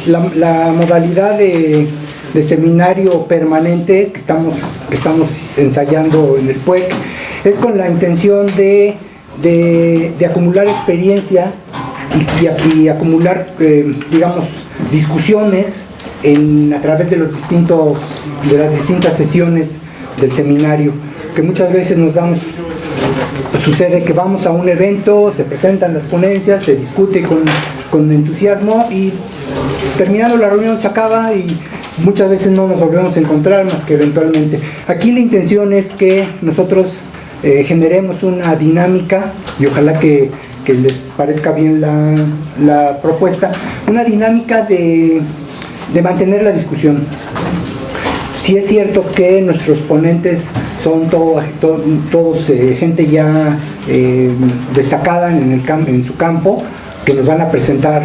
la modalidad de seminario permanente que estamos ensayando en el PUEC es con la intención de acumular experiencia y acumular, digamos, discusiones a través de las distintas sesiones del seminario, que muchas veces sucede que vamos a un evento, se presentan las ponencias, se discute con entusiasmo y terminando la reunión se acaba y muchas veces no nos volvemos a encontrar más que eventualmente. Aquí la intención es que nosotros generemos una dinámica y ojalá que les parezca bien la propuesta, una dinámica de mantener la discusión. Sí es cierto que nuestros ponentes son todos gente ya destacada en su campo, que nos van a presentar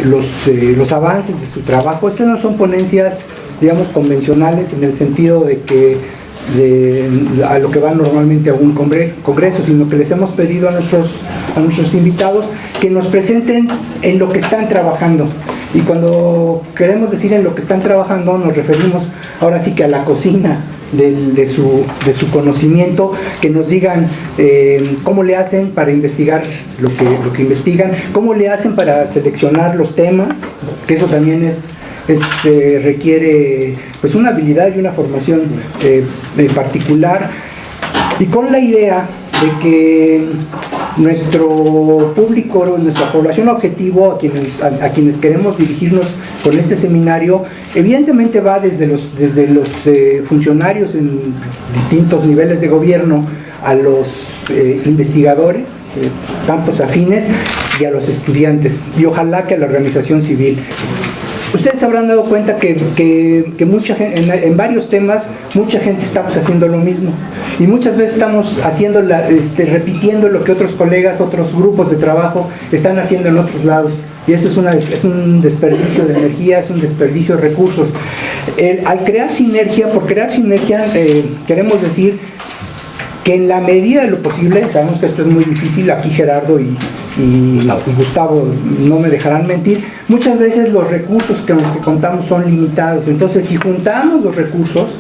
los avances de su trabajo. Estas no son ponencias, digamos, convencionales en el sentido de que a lo que va normalmente a un congreso, sino que les hemos pedido a nuestros invitados que nos presenten en lo que están trabajando. Y cuando queremos decir en lo que están trabajando, nos referimos ahora sí que a la cocina de su conocimiento, que nos digan cómo le hacen para investigar lo que investigan, cómo le hacen para seleccionar los temas, que eso también requiere pues una habilidad y una formación particular, y con la idea de que nuestro público, nuestra población objetivo a quienes queremos dirigirnos con este seminario, evidentemente va desde los funcionarios en distintos niveles de gobierno a los investigadores, campos afines, y a los estudiantes, y ojalá que a la organización civil. Ustedes habrán dado cuenta que mucha gente, en varios temas, mucha gente estamos haciendo lo mismo. Y muchas veces estamos repitiendo lo que otros colegas, otros grupos de trabajo están haciendo en otros lados. Y eso es un desperdicio de energía, es un desperdicio de recursos. Al crear sinergia, por crear sinergia, queremos decir que en la medida de lo posible, sabemos que esto es muy difícil, aquí Gerardo y Gustavo no me dejarán mentir, muchas veces los recursos con los que contamos son limitados. Entonces, si juntamos los recursos,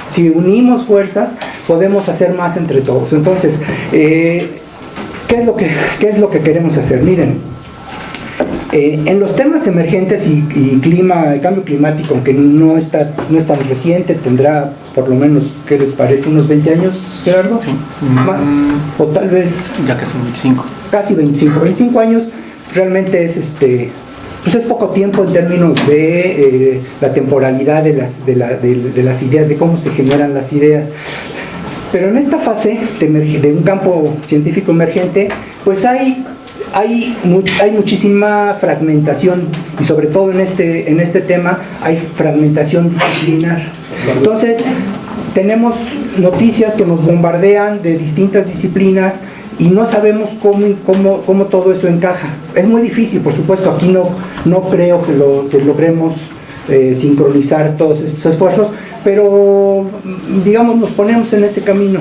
si unimos fuerzas, podemos hacer más entre todos. Entonces, ¿qué es lo que queremos hacer? Miren, en los temas emergentes y cambio climático, aunque no es tan reciente, tendrá por lo menos, ¿qué les parece? ¿Unos 20 años, Gerardo? Sí. O tal vez... Ya casi 25. Casi 25 años, realmente es pues es poco tiempo en términos de la temporalidad de las ideas, de cómo se generan las ideas. Pero en esta fase de un campo científico emergente, pues hay muchísima fragmentación, y sobre todo en este tema hay fragmentación disciplinar. Entonces, tenemos noticias que nos bombardean de distintas disciplinas y no sabemos cómo todo eso encaja. Es muy difícil, por supuesto, aquí no creo que logremos sincronizar todos estos esfuerzos, pero digamos nos ponemos en ese camino,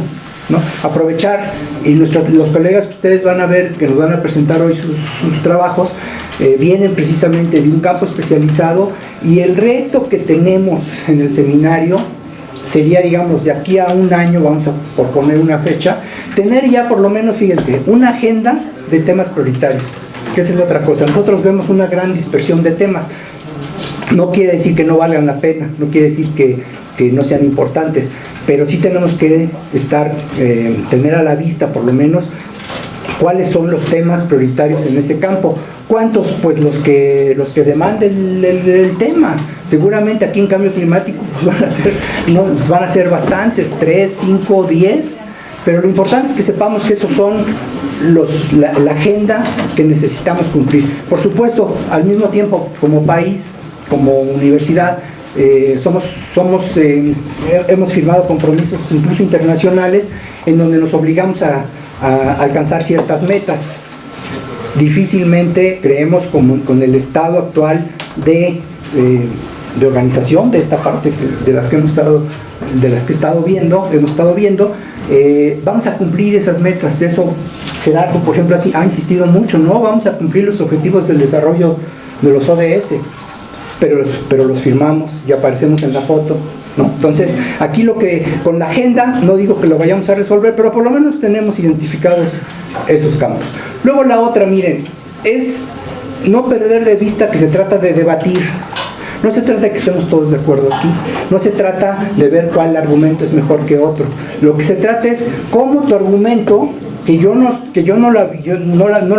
¿no? Aprovechar, y los colegas que ustedes van a ver, que nos van a presentar hoy sus trabajos, vienen precisamente de un campo especializado, y el reto que tenemos en el seminario sería, digamos, de aquí a un año, vamos a por poner una fecha, tener ya por lo menos, fíjense, una agenda de temas prioritarios, que esa es otra cosa. Nosotros vemos una gran dispersión de temas. No quiere decir que no valgan la pena, no quiere decir que no sean importantes, pero sí tenemos que tener a la vista por lo menos cuáles son los temas prioritarios en ese campo. ¿Cuántos? Pues los que demanden el tema. Seguramente aquí en cambio climático pues van a ser bastantes, 3, 5, 10, pero lo importante es que sepamos que esos son la agenda que necesitamos cumplir. Por supuesto, al mismo tiempo, como país, como universidad, hemos firmado compromisos incluso internacionales en donde nos obligamos a alcanzar ciertas metas. Difícilmente creemos con el estado actual de organización de esta parte de las que hemos estado viendo, vamos a cumplir esas metas. Eso Gerardo, por ejemplo, ha insistido mucho, no vamos a cumplir los objetivos del desarrollo de los ODS. pero los firmamos y aparecemos en la foto, ¿no? Entonces, aquí lo que, con la agenda, no digo que lo vayamos a resolver, pero por lo menos tenemos identificados esos campos. Luego la otra, miren, es no perder de vista que se trata de debatir. No se trata de que estemos todos de acuerdo aquí, no se trata de ver cuál argumento es mejor que otro. Lo que se trata es cómo tu argumento, que yo no lo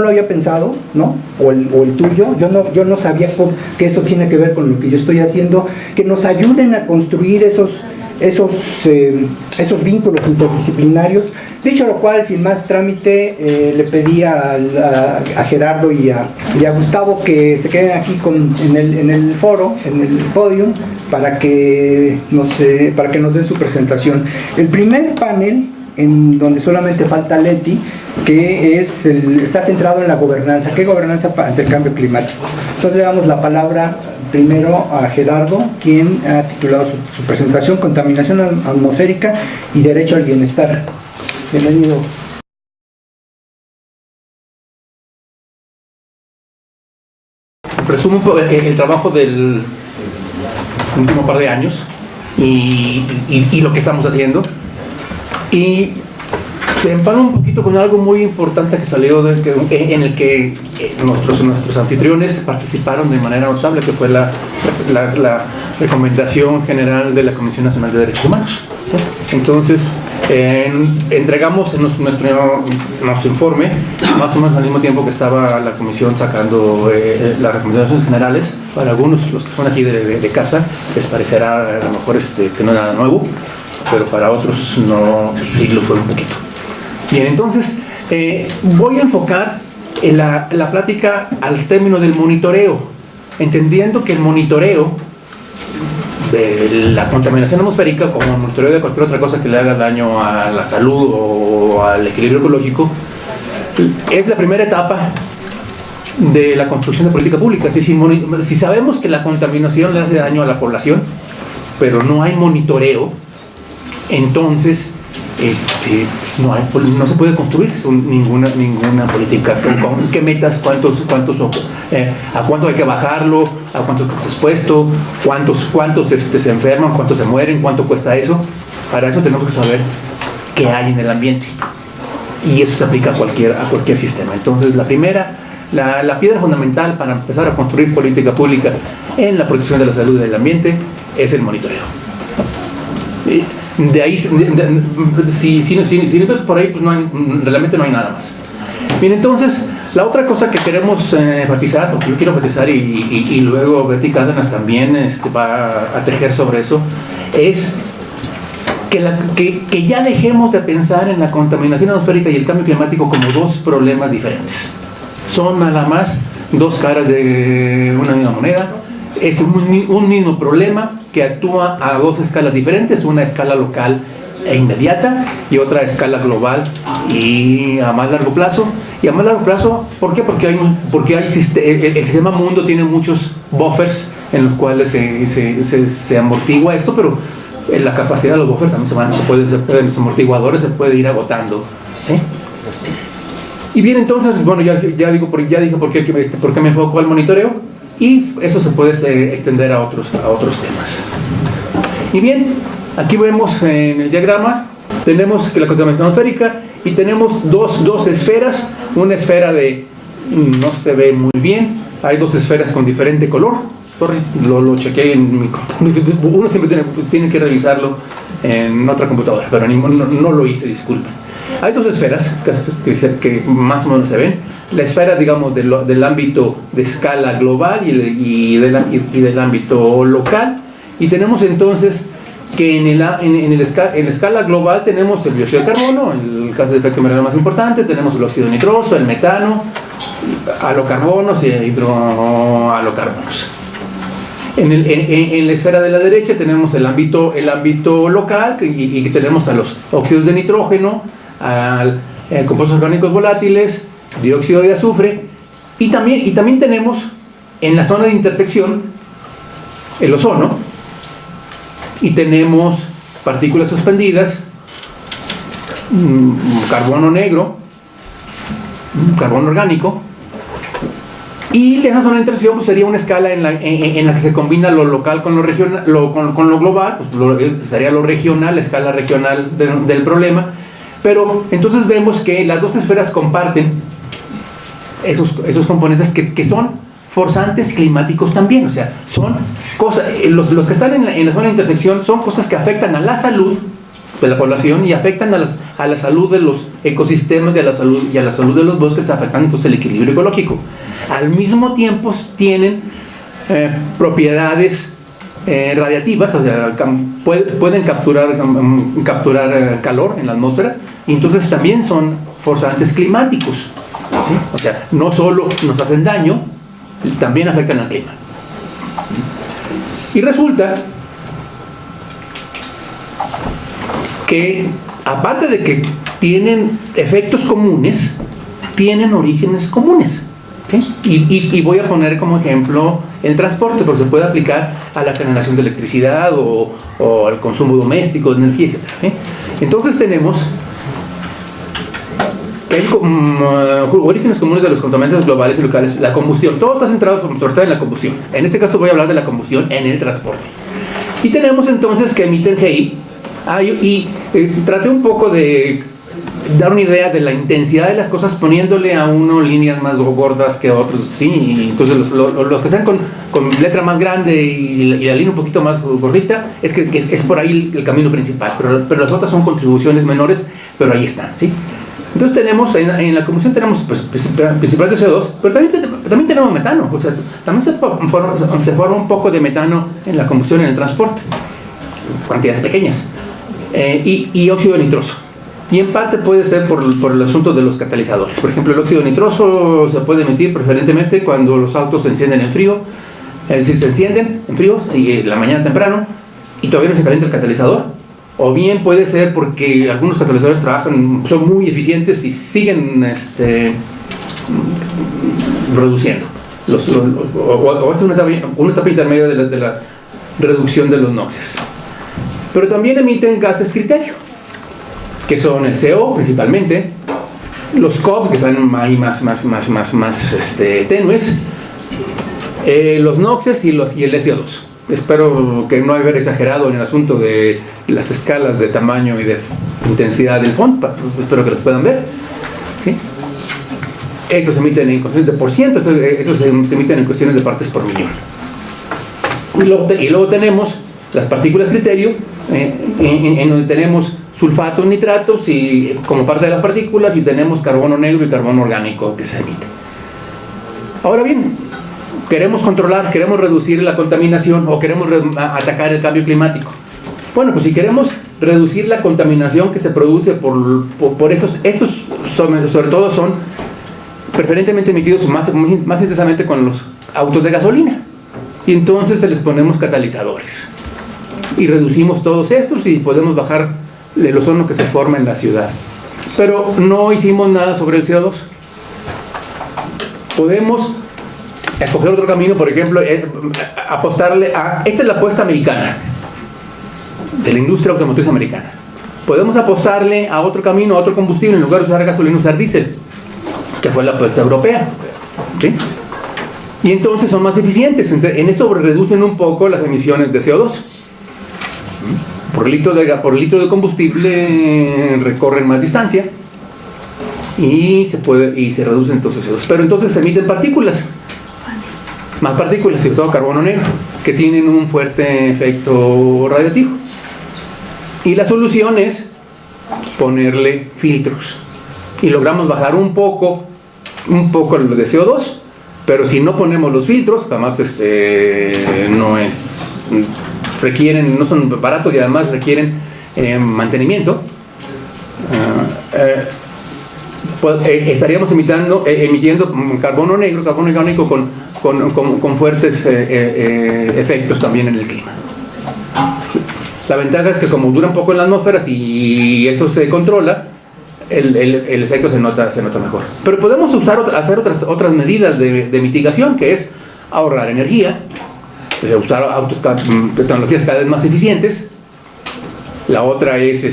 había pensado, ¿no? O el tuyo, yo no sabía que eso tiene que ver con lo que yo estoy haciendo, que nos ayuden a construir esos vínculos interdisciplinarios. Dicho lo cual, sin más trámite, le pedí a Gerardo y a Gustavo que se queden aquí en el foro, en el podium, para que nos den su presentación. El primer panel, en donde solamente falta Leti, que está centrado en la gobernanza. ¿Qué gobernanza ante el cambio climático? Entonces le damos la palabra primero a Gerardo, quien ha titulado su presentación Contaminación atmosférica y derecho al bienestar. Bienvenido. Resumo el trabajo del último par de años y lo que estamos haciendo, y se empalma un poquito con algo muy importante que salió en el que nuestros anfitriones participaron de manera notable, que fue la recomendación general de la Comisión Nacional de Derechos Humanos. Entonces, entregamos nuestro informe más o menos al mismo tiempo que estaba la comisión sacando las recomendaciones generales. Para algunos, los que son aquí de casa, les parecerá a lo mejor que no es nada nuevo, pero para otros no, sí lo fue un poquito. Bien, entonces voy a enfocar en la plática al término del monitoreo, entendiendo que el monitoreo de la contaminación atmosférica, como el monitoreo de cualquier otra cosa que le haga daño a la salud o al equilibrio ecológico, es la primera etapa de la construcción de política pública. Si sabemos que la contaminación le hace daño a la población, pero no hay monitoreo, entonces no se puede construir ninguna política. ¿Con qué metas? ¿A cuánto hay que bajarlo? ¿A cuánto está expuesto? ¿Cuántos se enferman? ¿Cuántos se mueren? ¿Cuánto cuesta eso? Para eso tenemos que saber qué hay en el ambiente, y eso se aplica a cualquier sistema. Entonces, la piedra fundamental para empezar a construir política pública en la protección de la salud y del ambiente es el monitoreo. De ahí, si no empiezas por ahí, pues realmente no hay nada más. Bien, entonces, la otra cosa que queremos enfatizar, o que yo quiero enfatizar, y luego Betty Cárdenas también va a tejer sobre eso, es que ya dejemos de pensar en la contaminación atmosférica y el cambio climático como dos problemas diferentes. Son nada más dos caras de una misma moneda. Es un mismo problema que actúa a dos escalas diferentes, una escala local e inmediata y otra escala global y a más largo plazo. Y a más largo plazo, ¿por qué? Porque el sistema mundo tiene muchos buffers en los cuales se amortigua esto, pero la capacidad de los buffers también los amortiguadores se puede ir agotando, ¿sí? Y bien, entonces, bueno, ya dije por qué me enfoco al monitoreo, y eso se puede extender a otros temas. Y bien, aquí vemos en el diagrama, tenemos que la contaminación atmosférica, y tenemos dos esferas. Una esfera no se ve muy bien, hay dos esferas con diferente color. Sorry, lo chequeé en mi computadora. Uno siempre tiene que revisarlo en otra computadora, pero no lo hice, disculpen. Hay dos esferas que más o menos se ven. La esfera, digamos, del ámbito de escala global y del ámbito local. Y tenemos entonces que en la escala global tenemos el dióxido de carbono, el gas de efecto invernadero más importante, tenemos el óxido nitroso, el metano, halocarbonos y hidrohalocarbonos. En la esfera de la derecha tenemos el ámbito local, y tenemos a los óxidos de nitrógeno, compuestos orgánicos volátiles, dióxido de azufre, y también tenemos en la zona de intersección el ozono, y tenemos partículas suspendidas, carbono negro, carbono orgánico, Y esa zona de intersección pues, sería una escala en la que se combina lo local con lo regional, con lo global, pues sería lo regional, la escala regional del problema. Pero entonces vemos que las dos esferas comparten esos componentes que son forzantes climáticos también, o sea, son cosas, los que están en la zona de intersección son cosas que afectan a la salud de la población y afectan a la salud de los ecosistemas y a la salud de los bosques, afectando entonces el equilibrio ecológico. Al mismo tiempo tienen propiedades radiativas, o sea, pueden capturar calor en la atmósfera, y entonces también son forzantes climáticos, ¿sí? O sea, no solo nos hacen daño, también afectan al clima. Y resulta que, aparte de que tienen efectos comunes, tienen orígenes comunes, ¿sí? Y voy a poner como ejemplo el transporte, porque se puede aplicar a la generación de electricidad o al consumo doméstico de energía, etc., ¿sí? Entonces tenemos que hay orígenes comunes de los contaminantes globales y locales. La combustión, todo está centrado sobre todo en la combustión. En este caso voy a hablar de la combustión en el transporte. Y tenemos entonces que emiten GI. Traté un poco de dar una idea de la intensidad de las cosas poniéndole a uno líneas más gordas que a otros, sí, y entonces los que están con letra más grande y la línea un poquito más gordita, es que es por ahí el camino principal, pero las otras son contribuciones menores, pero ahí están, ¿sí? Entonces tenemos, en la combustión tenemos pues, principalmente CO2, pero también tenemos metano, o sea, también se forma un poco de metano en la combustión en el transporte, cantidades pequeñas, y óxido nitroso. Y en parte puede ser por el asunto de los catalizadores. Por ejemplo, el óxido nitroso se puede emitir preferentemente cuando los autos se encienden en frío, es decir, se encienden en frío y en la mañana temprano y todavía no se calienta el catalizador. O bien puede ser porque algunos catalizadores son muy eficientes y siguen reduciendo. O es una etapa intermedia de la reducción de los NOxes. Pero también emiten gases criterio, que son el CO principalmente, los COPs, que están ahí más tenues, los NOxes y el SO2. Espero que no haber exagerado en el asunto de las escalas de tamaño y de intensidad del fondo, espero que los puedan ver, ¿sí? Estos se emiten en cuestiones de %, estos se emiten en cuestiones de partes por millón. Y luego tenemos las partículas criterio, en donde tenemos sulfatos, nitratos y como parte de las partículas, y tenemos carbono negro y carbono orgánico que se emite. Ahora bien, queremos controlar, queremos reducir la contaminación o queremos atacar el cambio climático. Bueno, pues si queremos reducir la contaminación que se produce por estos sobre todo son preferentemente emitidos más intensamente con los autos de gasolina, y entonces se les ponemos catalizadores y reducimos todos estos y podemos bajar el ozono que se forma en la ciudad. Pero no hicimos nada sobre el CO2. Podemos escoger otro camino, por ejemplo, apostarle a... Esta es la apuesta americana, de la industria automotriz americana. Podemos apostarle a otro camino, a otro combustible, en lugar de usar gasolina, usar diésel, que fue la apuesta europea, ¿sí? Y entonces son más eficientes, en eso reducen un poco las emisiones de CO2. Por litro de combustible recorren más distancia y se reduce entonces CO2. Pero entonces se emiten partículas, más partículas, sobre todo carbono negro, que tienen un fuerte efecto radiactivo. Y la solución es ponerle filtros. Y logramos bajar un poco lo de CO2, pero si no ponemos los filtros, además no son baratos y además requieren mantenimiento, estaríamos emitiendo carbono negro, carbono orgánico con fuertes efectos también en el clima. La ventaja es que como dura un poco en la atmósfera, si eso se controla, el efecto se nota mejor. Pero podemos hacer otras medidas de mitigación, que es ahorrar energía, o sea, usar tecnologías cada vez más eficientes. La otra es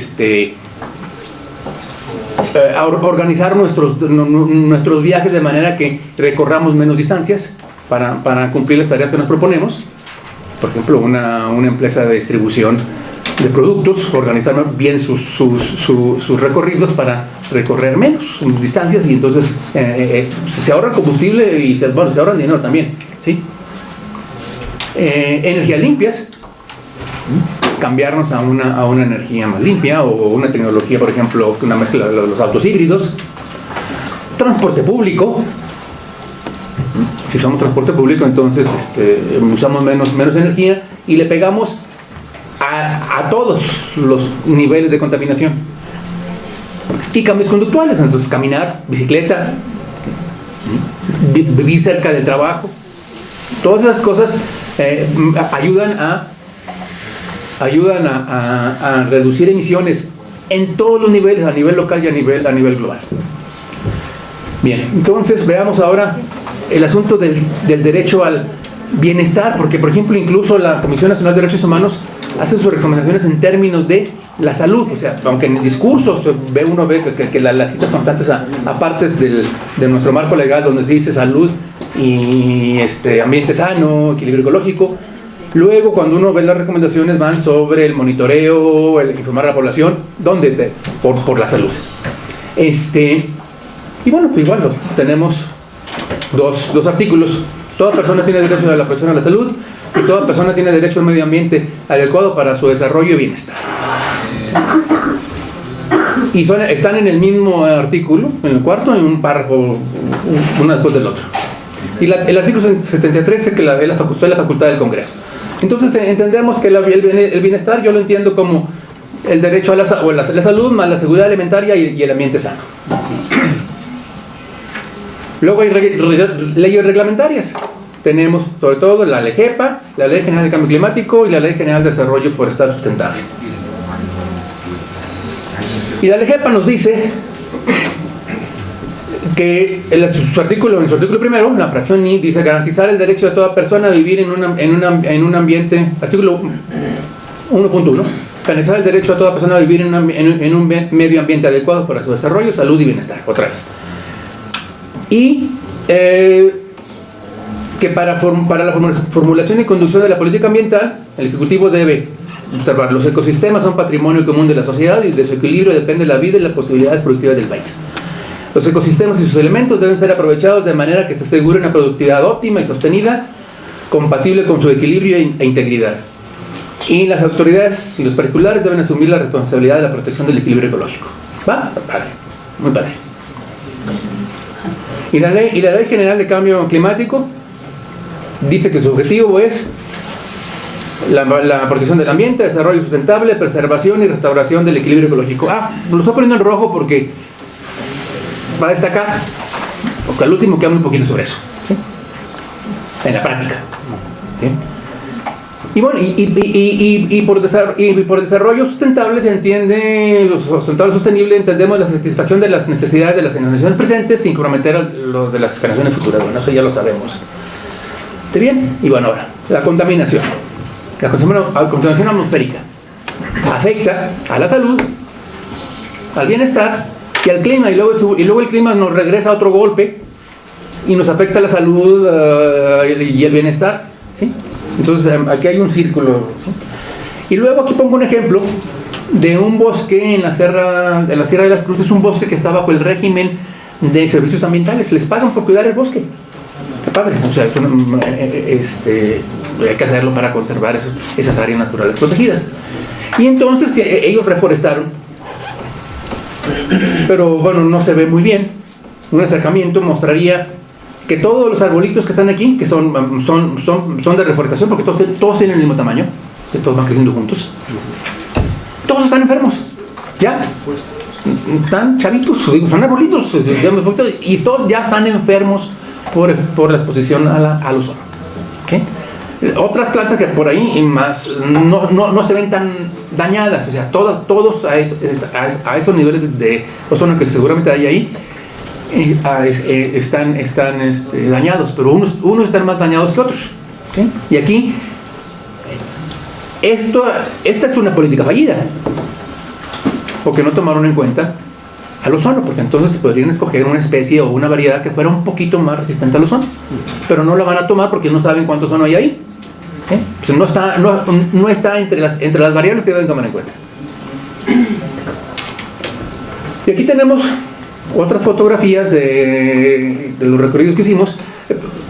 organizar nuestros viajes de manera que recorramos menos distancias para cumplir las tareas que nos proponemos. Por ejemplo, una empresa de distribución de productos, organizar bien sus recorridos para recorrer menos distancias, y entonces se ahorra combustible y se ahorra dinero también, ¿sí? Energías limpias, cambiarnos a una energía más limpia, o una tecnología, por ejemplo, una mezcla de los autos híbridos. Transporte público. Si usamos transporte público, entonces usamos menos energía y le pegamos a todos los niveles de contaminación. Y cambios conductuales, entonces caminar, bicicleta, vivir cerca del trabajo. Todas esas cosas ayudan a reducir emisiones en todos los niveles, a nivel local y a nivel global. Bien, entonces veamos ahora el asunto del derecho al bienestar, porque por ejemplo incluso la Comisión Nacional de Derechos Humanos hace sus recomendaciones en términos de la salud. O sea, aunque en el discurso uno ve que las citas constantes a partes de nuestro marco legal donde se dice salud y ambiente sano, equilibrio ecológico, luego cuando uno ve las recomendaciones van sobre el monitoreo, el informar a la población, ¿dónde? Por la salud. Y bueno, pues igual tenemos dos artículos. Toda persona tiene derecho a la protección a la salud, y toda persona tiene derecho a un medio ambiente adecuado para su desarrollo y bienestar. Y están en el mismo artículo, en el cuarto, en un párrafo, uno después del otro. Y el artículo 73 es que es la facultad del Congreso. Entonces entendemos que el bienestar yo lo entiendo como el derecho a la salud, más la seguridad alimentaria y el ambiente sano. Luego hay leyes reglamentarias. Tenemos sobre todo la LGEPA, la Ley General de Cambio Climático y la Ley General de Desarrollo Forestal Sustentable. Y la LGEPA nos dice que en su artículo primero, la fracción I, dice garantizar el derecho de toda persona a vivir en un ambiente, artículo 1.1, garantizar el derecho a toda persona a vivir en un medio ambiente adecuado para su desarrollo, salud y bienestar, otra vez. Y que para la formulación y conducción de la política ambiental, el Ejecutivo debe observar: los ecosistemas son patrimonio común de la sociedad y de su equilibrio depende la vida y las posibilidades productivas del país. Los ecosistemas y sus elementos deben ser aprovechados de manera que se asegure una productividad óptima y sostenida, compatible con su equilibrio e integridad. Y las autoridades y los particulares deben asumir la responsabilidad de la protección del equilibrio ecológico. ¿Va? Padre, muy padre. Y la Ley General de Cambio Climático dice que su objetivo es la protección del ambiente, desarrollo sustentable, preservación y restauración del equilibrio ecológico. Lo estoy poniendo en rojo porque va a destacar, porque al último queda muy poquito sobre eso, ¿sí? En la práctica, ¿sí? Y bueno, por desarrollo sustentable se entiende, sostenible, entendemos la satisfacción de las necesidades de las generaciones presentes sin comprometer a los de las generaciones futuras. Bueno, eso ya lo sabemos. ¿Está bien? Y bueno, ahora, la contaminación. La contaminación atmosférica afecta a la salud, al bienestar y al clima, y luego el clima nos regresa a otro golpe y nos afecta a la salud y el bienestar, ¿sí? Entonces aquí hay un círculo, ¿sí? Y luego aquí pongo un ejemplo de un bosque en la Sierra de las Cruces, un bosque que está bajo el régimen de servicios ambientales. Les pagan por cuidar el bosque. Qué padre. O sea, hay que hacerlo para conservar esas áreas naturales protegidas. Y entonces ellos reforestaron, pero bueno, no se ve muy bien. Un acercamiento mostraría que todos los arbolitos que están aquí, que son de reforestación, porque todos tienen el mismo tamaño, que todos van creciendo juntos, todos están enfermos, ¿ya? Están chavitos, son arbolitos, digamos, y todos ya están enfermos por la exposición al ozono, ¿okay? Otras plantas que por ahí más no se ven tan dañadas, o sea, todos a esos niveles de ozono que seguramente hay ahí, están dañados, pero unos están más dañados que otros, ¿sí? Y aquí esta es una política fallida, porque no tomaron en cuenta al ozono, porque entonces podrían escoger una especie o una variedad que fuera un poquito más resistente al ozono, pero no la van a tomar porque no saben cuánto ozono hay ahí. Pues no está entre las variables que deben tomar en cuenta. Y aquí tenemos otras fotografías de los recorridos que hicimos.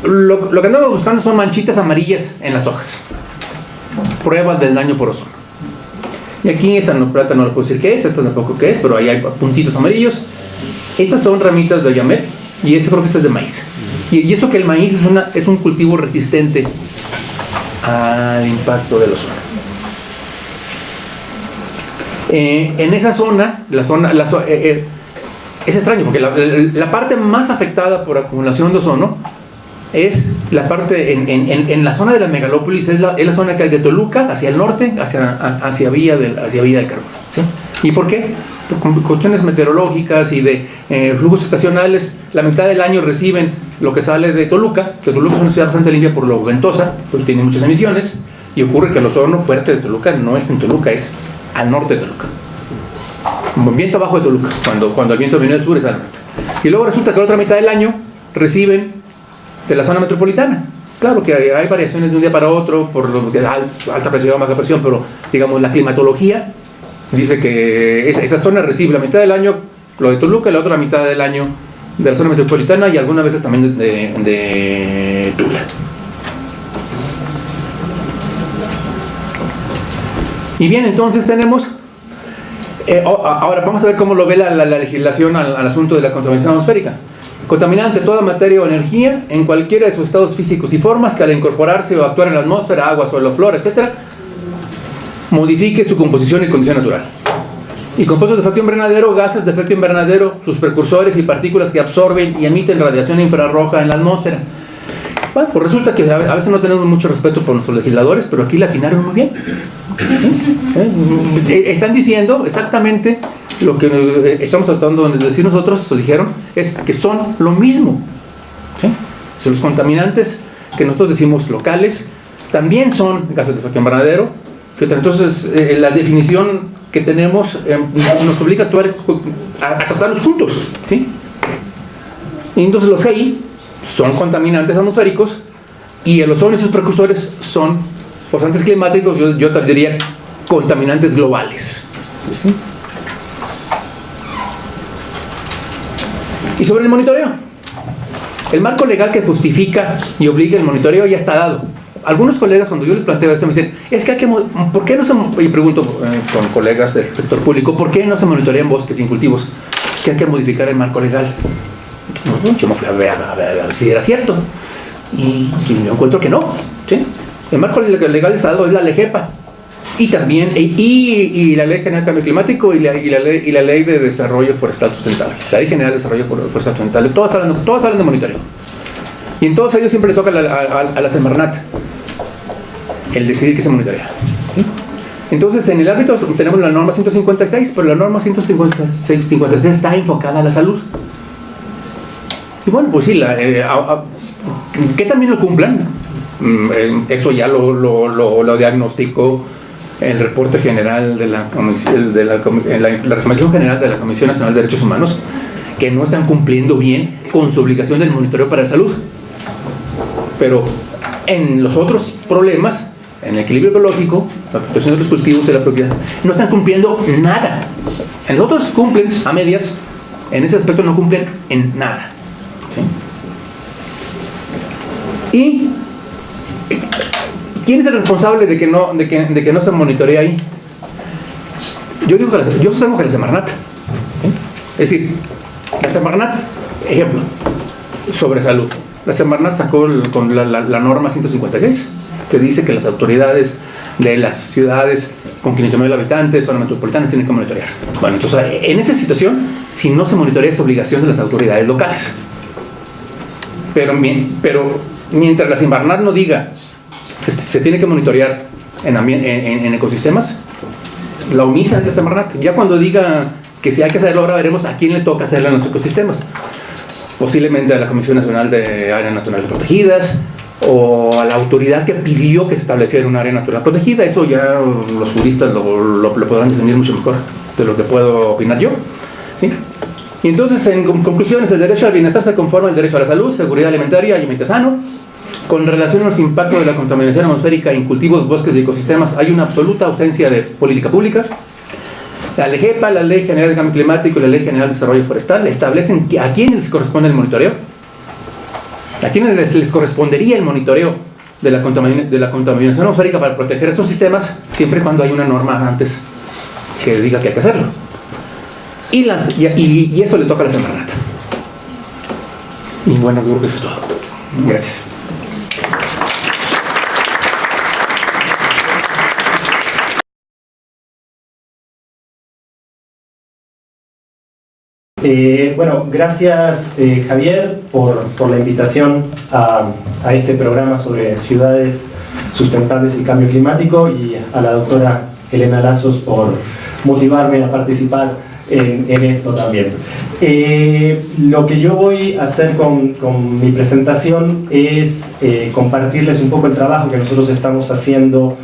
Lo que andamos buscando son manchitas amarillas en las hojas, pruebas del daño por ozono. Y aquí esa planta no le puedo decir qué es, esta tampoco qué es, pero ahí hay puntitos amarillos. Estas son ramitas de oyamel y este creo que es de maíz. Y eso que el maíz es un cultivo resistente al impacto del ozono. En esa zona, es extraño porque la parte más afectada por acumulación de ozono es la parte en la zona de la megalópolis, es la zona que hay de Toluca hacia el norte, hacia Villa del Carbón, ¿sí? ¿Y por qué? Por cuestiones meteorológicas y de flujos estacionales. La mitad del año reciben lo que sale de Toluca, que Toluca es una ciudad bastante limpia por lo ventosa, porque tiene muchas emisiones, y ocurre que el ozono fuerte de Toluca no es en Toluca, es al norte de Toluca. Un viento abajo de Toluca, cuando el viento viene del sur es al norte. Y luego resulta que la otra mitad del año reciben de la zona metropolitana. Claro que hay variaciones de un día para otro por lo que alta presión, baja presión, pero digamos la climatología dice que esa zona recibe la mitad del año lo de Toluca y la otra mitad del año de la zona metropolitana y algunas veces también de Tula. Y bien, entonces tenemos ahora vamos a ver cómo lo ve la legislación al asunto de la contaminación atmosférica. Contaminante toda materia o energía en cualquiera de sus estados físicos y formas que al incorporarse o actuar en la atmósfera, agua, suelo, flora, etc., modifique su composición y condición natural. Y compuestos de efecto invernadero, gases de efecto invernadero, sus precursores y partículas que absorben y emiten radiación infrarroja en la atmósfera. Bueno, pues resulta que a veces no tenemos mucho respeto por nuestros legisladores, pero aquí la atinaron muy bien. Están diciendo exactamente lo que estamos tratando de decir nosotros, se dijeron, es que son lo mismo. ¿Sí? Son los contaminantes que nosotros decimos locales, también son gases de efecto invernadero. Entonces, la definición que tenemos nos obliga a tratarlos juntos. ¿Sí? Y entonces los GI son contaminantes atmosféricos y el ozono y sus precursores son forzantes climáticos, yo te diría contaminantes globales. ¿Sí? Y sobre el monitoreo, el marco legal que justifica y obliga el monitoreo ya está dado. Algunos colegas, cuando yo les planteo esto, me dicen, es que ¿por qué no se, y pregunto con colegas del sector público, ¿por qué no se monitorean bosques sin cultivos? Es que hay que modificar el marco legal. Yo me fui a ver si era cierto, y yo encuentro que no. ¿Sí? El marco legal está dado, es la LGEPA, y también y la Ley General de Cambio Climático y la Ley de Desarrollo Forestal Sustentable, la Ley General de Desarrollo Forestal Sustentable, todas hablan de monitoreo. Y en todos ellos siempre le toca a la Semarnat el decidir que se monitorea. ¿Sí? Entonces, en el ámbito tenemos la norma 156, pero la norma 156 está enfocada a la salud. Y bueno, pues sí, que también lo cumplan. Eso ya lo diagnosticó el reporte general de la recomendación general de la Comisión Nacional de Derechos Humanos, que no están cumpliendo bien con su obligación del monitoreo para la salud. Pero en los otros problemas, en el equilibrio ecológico, la protección de los cultivos y la propiedad, no están cumpliendo nada. En los otros cumplen a medias, en ese aspecto no cumplen en nada. ¿Sí? ¿Y quién es el responsable de que no se monitorea ahí? Yo sostengo que la Semarnat. ¿Sí? Es decir, la Semarnat, ejemplo, sobre salud. La Semarnat sacó con la norma 156, que dice que las autoridades de las ciudades con 500,000 habitantes, zonas metropolitanas, tienen que monitorear. Bueno, entonces, en esa situación, si no se monitorea, es obligación de las autoridades locales. Pero mientras la Semarnat no diga se tiene que monitorear en ecosistemas, la omisa de la Semarnat. Ya cuando diga que si hay que hacerlo, ahora veremos a quién le toca hacerlo en los ecosistemas. Posiblemente a la Comisión Nacional de Áreas Naturales Protegidas o a la autoridad que pidió que se estableciera una área natural protegida. Eso ya los juristas lo podrán definir mucho mejor de lo que puedo opinar yo. ¿Sí? Y entonces, en conclusiones, el derecho al bienestar se conforma al derecho a la salud, seguridad alimentaria y ambiente sano. Con relación a los impactos de la contaminación atmosférica en cultivos, bosques y ecosistemas, hay una absoluta ausencia de política pública. La LGEPA, la Ley General de Cambio Climático y la Ley General de Desarrollo Forestal establecen a quiénes les corresponde el monitoreo, a quiénes les correspondería el monitoreo de la contaminación atmosférica para proteger esos sistemas, siempre y cuando hay una norma antes que diga que hay que hacerlo. Y eso le toca a la Semarnat. Y bueno, yo creo que eso es todo. Gracias. Bueno, gracias Javier por la invitación a este programa sobre ciudades sustentables y cambio climático, y a la doctora Elena Lazos por motivarme a participar en esto también. Lo que yo voy a hacer con mi presentación es compartirles un poco el trabajo que nosotros estamos haciendo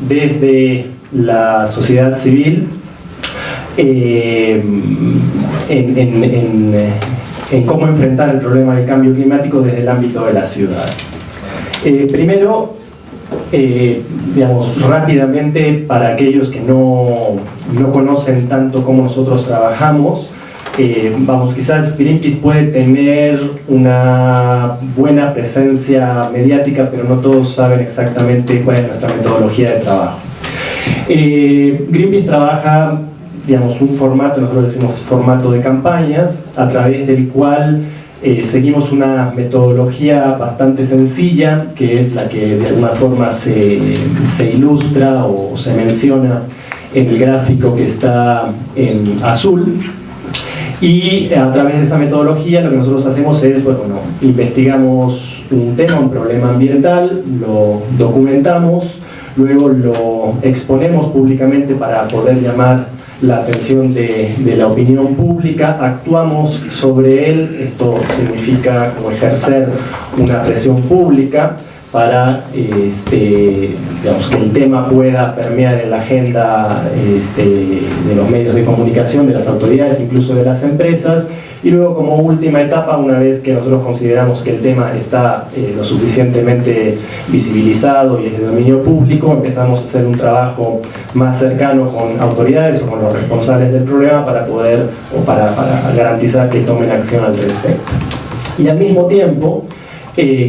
desde la sociedad civil en cómo enfrentar el problema del cambio climático desde el ámbito de las ciudades. Primero, digamos, rápidamente, para aquellos que no conocen tanto cómo nosotros trabajamos, quizás Greenpeace puede tener una buena presencia mediática, pero no todos saben exactamente cuál es nuestra metodología de trabajo. Greenpeace trabaja, digamos, un formato, nosotros decimos formato de campañas, a través del cual seguimos una metodología bastante sencilla, que es la que de alguna forma se ilustra o se menciona en el gráfico que está en azul. Y a través de esa metodología lo que nosotros hacemos es, pues, bueno, investigamos un tema, un problema ambiental, lo documentamos, luego lo exponemos públicamente para poder llamar la atención de la opinión pública, actuamos sobre él, esto significa como ejercer una presión pública para digamos, que el tema pueda permear en la agenda de los medios de comunicación, de las autoridades, incluso de las empresas. Y luego, como última etapa, una vez que nosotros consideramos que el tema está lo suficientemente visibilizado y es de dominio público, empezamos a hacer un trabajo más cercano con autoridades o con los responsables del problema para poder, o para garantizar que tomen acción al respecto. Y al mismo tiempo,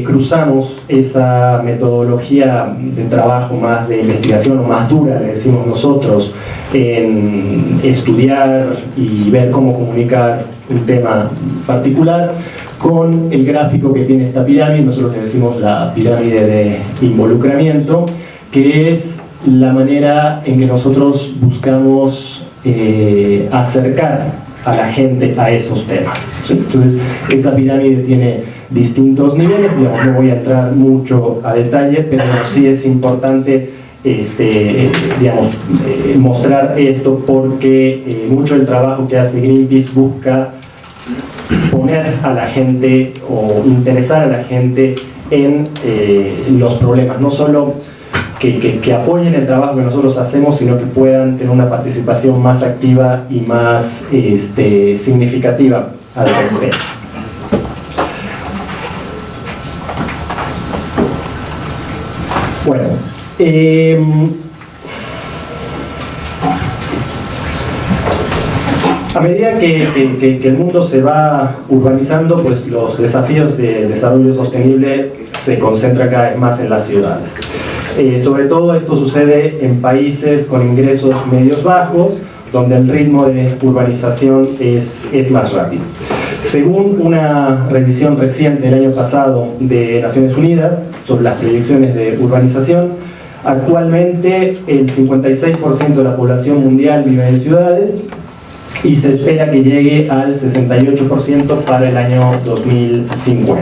cruzamos esa metodología de trabajo más de investigación o más dura, le decimos nosotros, en estudiar y ver cómo comunicar un tema particular, con el gráfico que tiene esta pirámide. Nosotros le decimos la pirámide de involucramiento, que es la manera en que nosotros buscamos acercar a la gente a esos temas. Entonces, esa pirámide tiene distintos niveles, digamos, no voy a entrar mucho a detalle, pero sí es importante mostrar esto, porque mucho del trabajo que hace Greenpeace busca poner a la gente o interesar a la gente en los problemas, no solo que apoyen el trabajo que nosotros hacemos, sino que puedan tener una participación más activa y más significativa al respecto. Bueno, a medida que el mundo se va urbanizando, pues los desafíos de desarrollo sostenible se concentran cada vez más en las ciudades. Sobre todo esto sucede en países con ingresos medios bajos, donde el ritmo de urbanización es más rápido. Según una revisión reciente del año pasado de Naciones Unidas sobre las proyecciones de urbanización, actualmente el 56% de la población mundial vive en ciudades y se espera que llegue al 68% para el año 2050.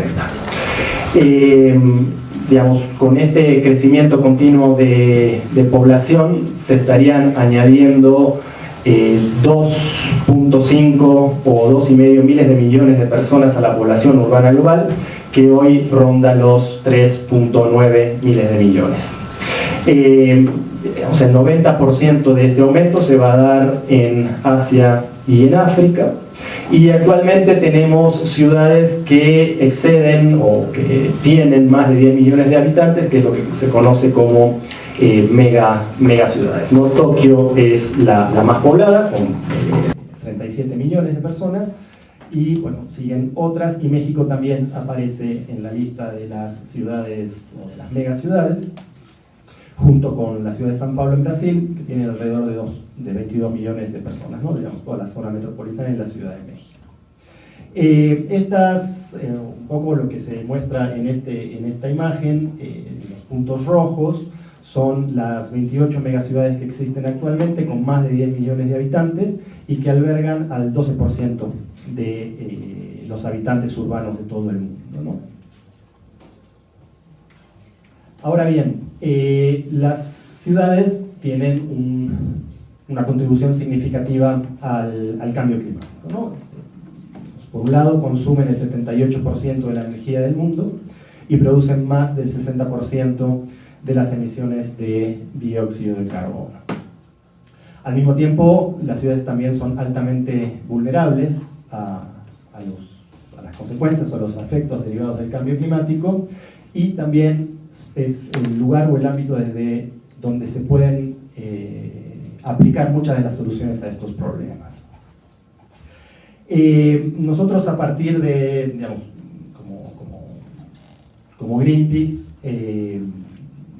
Digamos, con este crecimiento continuo de población se estarían añadiendo 2.5 o 2,5 miles de millones de personas a la población urbana global, que hoy ronda los 3.9 miles de millones. El 90% de este aumento se va a dar en Asia y en África, Y actualmente tenemos ciudades que exceden o que tienen más de 10 millones de habitantes, que es lo que se conoce como mega ciudades, ¿no? Tokio es la más poblada, con 37 millones de personas, y bueno, siguen otras, y México también aparece en la lista de las ciudades, o de las megaciudades, junto con la ciudad de San Pablo en Brasil, que tiene alrededor de 22 millones de personas, ¿no? Digamos, toda la zona metropolitana y la Ciudad de México. Un poco lo que se muestra en esta imagen, los puntos rojos, son las 28 megaciudades que existen actualmente, con más de 10 millones de habitantes, y que albergan al 12% de los habitantes urbanos de todo el mundo, ¿no? Ahora bien, las ciudades tienen una contribución significativa al cambio climático, ¿no? Por un lado, consumen el 78% de la energía del mundo y producen más del 60% de las emisiones de dióxido de carbono. Al mismo tiempo, las ciudades también son altamente vulnerables a las consecuencias o los efectos derivados del cambio climático, y también es el lugar o el ámbito desde donde se pueden aplicar muchas de las soluciones a estos problemas. Nosotros, a partir de, digamos, como Greenpeace,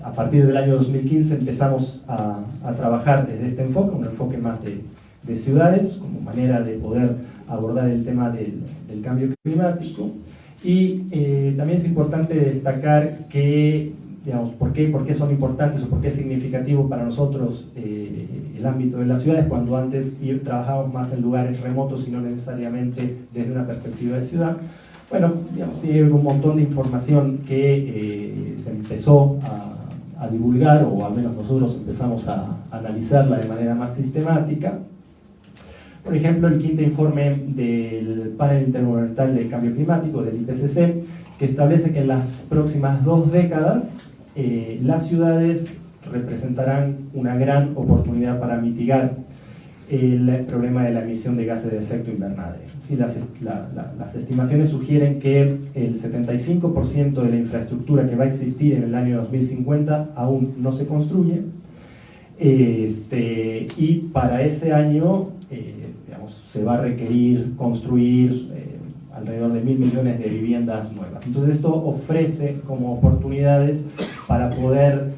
a partir del año 2015 empezamos a trabajar desde este enfoque, un enfoque más de ciudades, como manera de poder abordar el tema del cambio climático. Y también es importante destacar que, digamos, ¿por qué son importantes o por qué es significativo para nosotros el ámbito de las ciudades, cuando antes trabajábamos más en lugares remotos y no necesariamente desde una perspectiva de ciudad? Bueno, digamos, tiene un montón de información que se empezó a divulgar, o al menos nosotros empezamos a analizarla de manera más sistemática. Por ejemplo, el quinto informe del Panel Intergubernamental del Cambio Climático, del IPCC, que establece que en las próximas 2 décadas las ciudades representarán una gran oportunidad para mitigar el problema de la emisión de gases de efecto invernadero. Sí, las estimaciones sugieren que el 75% de la infraestructura que va a existir en el año 2050 aún no se construye, y para ese año digamos, se va a requerir construir alrededor de 1.000 millones de viviendas nuevas. Entonces esto ofrece como oportunidades para poder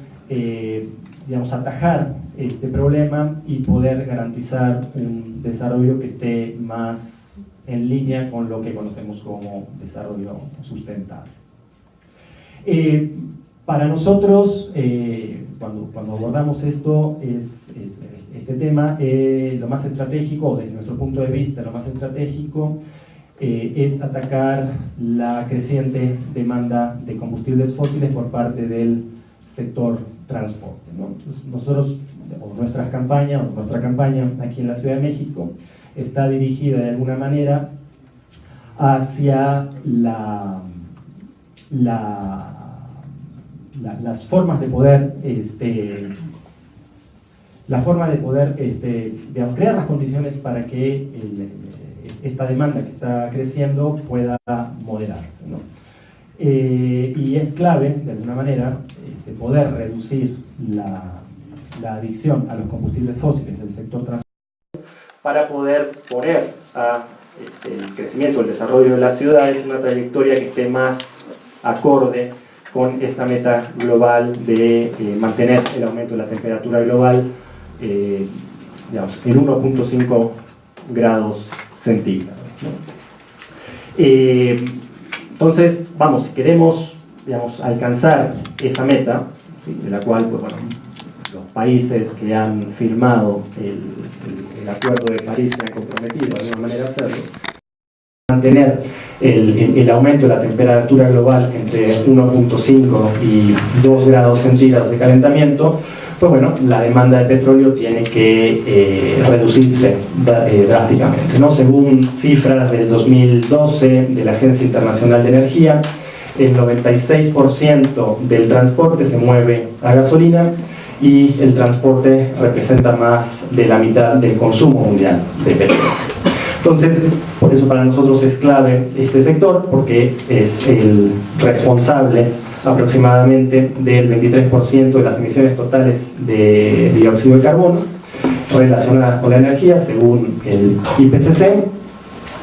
digamos, atajar este problema y poder garantizar un desarrollo que esté más en línea con lo que conocemos como desarrollo sustentable. Para nosotros, cuando abordamos este tema, lo más estratégico, desde nuestro punto de vista, lo más estratégico es atacar la creciente demanda de combustibles fósiles por parte del sector transporte, ¿no? Entonces, nosotros, nuestra campaña aquí en la Ciudad de México está dirigida de alguna manera hacia las formas de poder digamos, crear las condiciones para que esta demanda que está creciendo pueda moderarse, ¿no? Y es clave, de alguna manera, poder reducir la adicción a los combustibles fósiles del sector transporte para poder poner a el crecimiento, el desarrollo de las ciudades una trayectoria que esté más acorde con esta meta global de mantener el aumento de la temperatura global digamos, en 1.5 grados centígrados, ¿no? Entonces, vamos, si queremos, digamos, alcanzar esa meta, ¿sí?, de la cual, pues, bueno, los países que han firmado el Acuerdo de París se han comprometido de alguna manera a hacerlo, mantener el aumento de la temperatura global entre 1.5 y 2 grados centígrados de calentamiento, pues bueno, la demanda de petróleo tiene que reducirse drásticamente, ¿no? Según cifras del 2012 de la Agencia Internacional de Energía, el 96% del transporte se mueve a gasolina y el transporte representa más de la mitad del consumo mundial de petróleo. Entonces, por eso para nosotros es clave este sector, porque es el responsable aproximadamente del 23% de las emisiones totales de dióxido de carbono relacionadas con la energía, según el IPCC,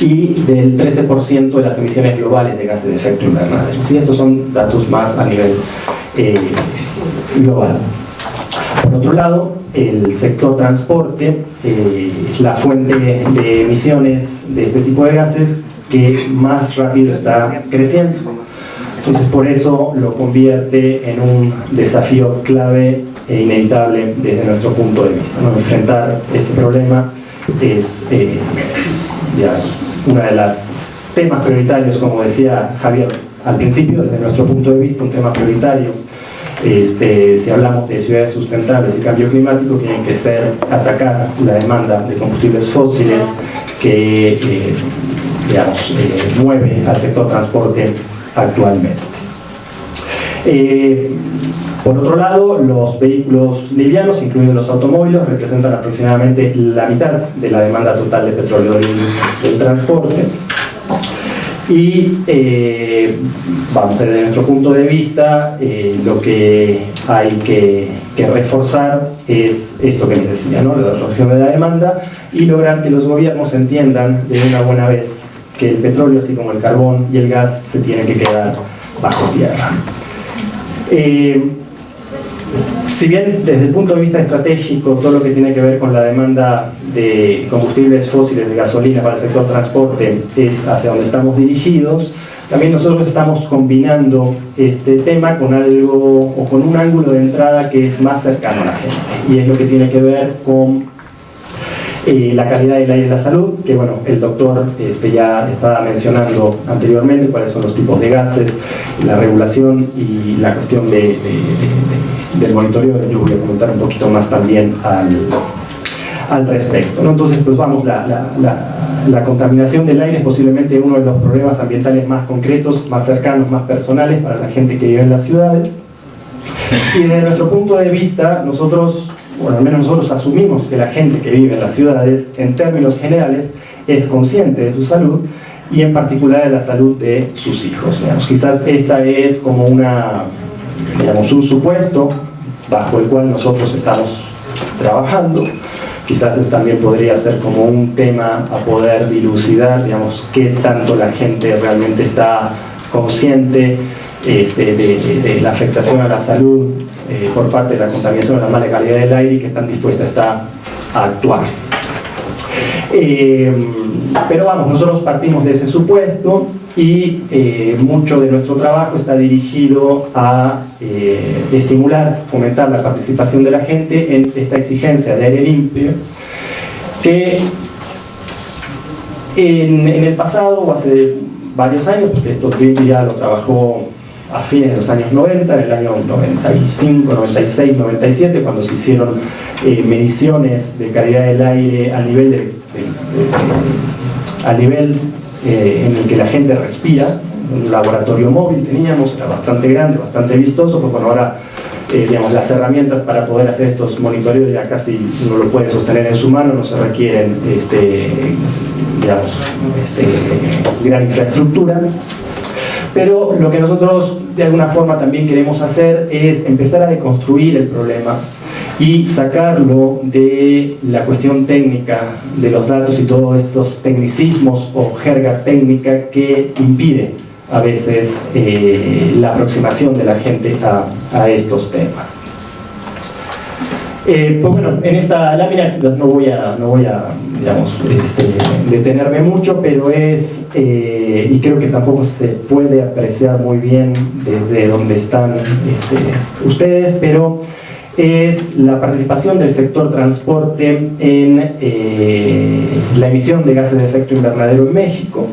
y del 13% de las emisiones globales de gases de efecto invernadero. Sí, estos son datos más a nivel global. Por otro lado, el sector transporte es la fuente de emisiones de este tipo de gases que más rápido está creciendo. Entonces, por eso lo convierte en un desafío clave e inevitable desde nuestro punto de vista, ¿no? Enfrentar ese problema es uno de los temas prioritarios, como decía Javier al principio, desde nuestro punto de vista, un tema prioritario. Si hablamos de ciudades sustentables y cambio climático, tiene que ser atacar la demanda de combustibles fósiles que mueve al sector transporte actualmente. Por otro lado, los vehículos livianos, incluidos los automóviles, representan aproximadamente la mitad de la demanda total de petróleo del transporte. Y desde nuestro punto de vista, lo que hay que reforzar es esto que les decía, ¿no? La reducción de la demanda y lograr que los gobiernos entiendan de una buena vez que el petróleo, así como el carbón y el gas, se tienen que quedar bajo tierra. Si bien desde el punto de vista estratégico todo lo que tiene que ver con la demanda de combustibles fósiles, de gasolina para el sector transporte es hacia donde estamos dirigidos, también nosotros estamos combinando este tema con algo o con un ángulo de entrada que es más cercano a la gente, y es lo que tiene que ver con la calidad del aire y la salud, que bueno, el doctor ya estaba mencionando anteriormente cuáles son los tipos de gases, la regulación y la cuestión del monitoreo. Yo voy a comentar un poquito más también al respecto, ¿no? Entonces, pues vamos, la contaminación del aire es posiblemente uno de los problemas ambientales más concretos, más cercanos, más personales para la gente que vive en las ciudades. Y desde nuestro punto de vista, nosotros, bueno, al menos nosotros asumimos que la gente que vive en las ciudades, en términos generales, es consciente de su salud y en particular de la salud de sus hijos. Quizás esta es como un supuesto bajo el cual nosotros estamos trabajando. Quizás también podría ser como un tema a poder dilucidar, qué tanto la gente realmente está consciente de la afectación a la salud por parte de la contaminación o la mala calidad del aire, y qué tan dispuesta está a actuar. Pero vamos, nosotros partimos de ese supuesto y mucho de nuestro trabajo está dirigido a estimular, fomentar la participación de la gente en esta exigencia de aire limpio, que en el pasado o hace varios años, porque esto ya lo trabajó a fines de los años 90, en el año 95, 96, 97, cuando se hicieron mediciones de calidad del aire a nivel en el que la gente respira. Un laboratorio móvil teníamos, era bastante grande, bastante vistoso, porque bueno, ahora las herramientas para poder hacer estos monitoreos ya casi uno lo puede sostener en su mano, no se requieren gran infraestructura. Pero lo que nosotros de alguna forma también queremos hacer es empezar a deconstruir el problema y sacarlo de la cuestión técnica de los datos y todos estos tecnicismos o jerga técnica que impide a veces la aproximación de la gente a estos temas. Pues bueno, en esta lámina no voy a detenerme mucho, pero es, y creo que tampoco se puede apreciar muy bien desde donde están ustedes, pero es la participación del sector transporte en la emisión de gases de efecto invernadero en México.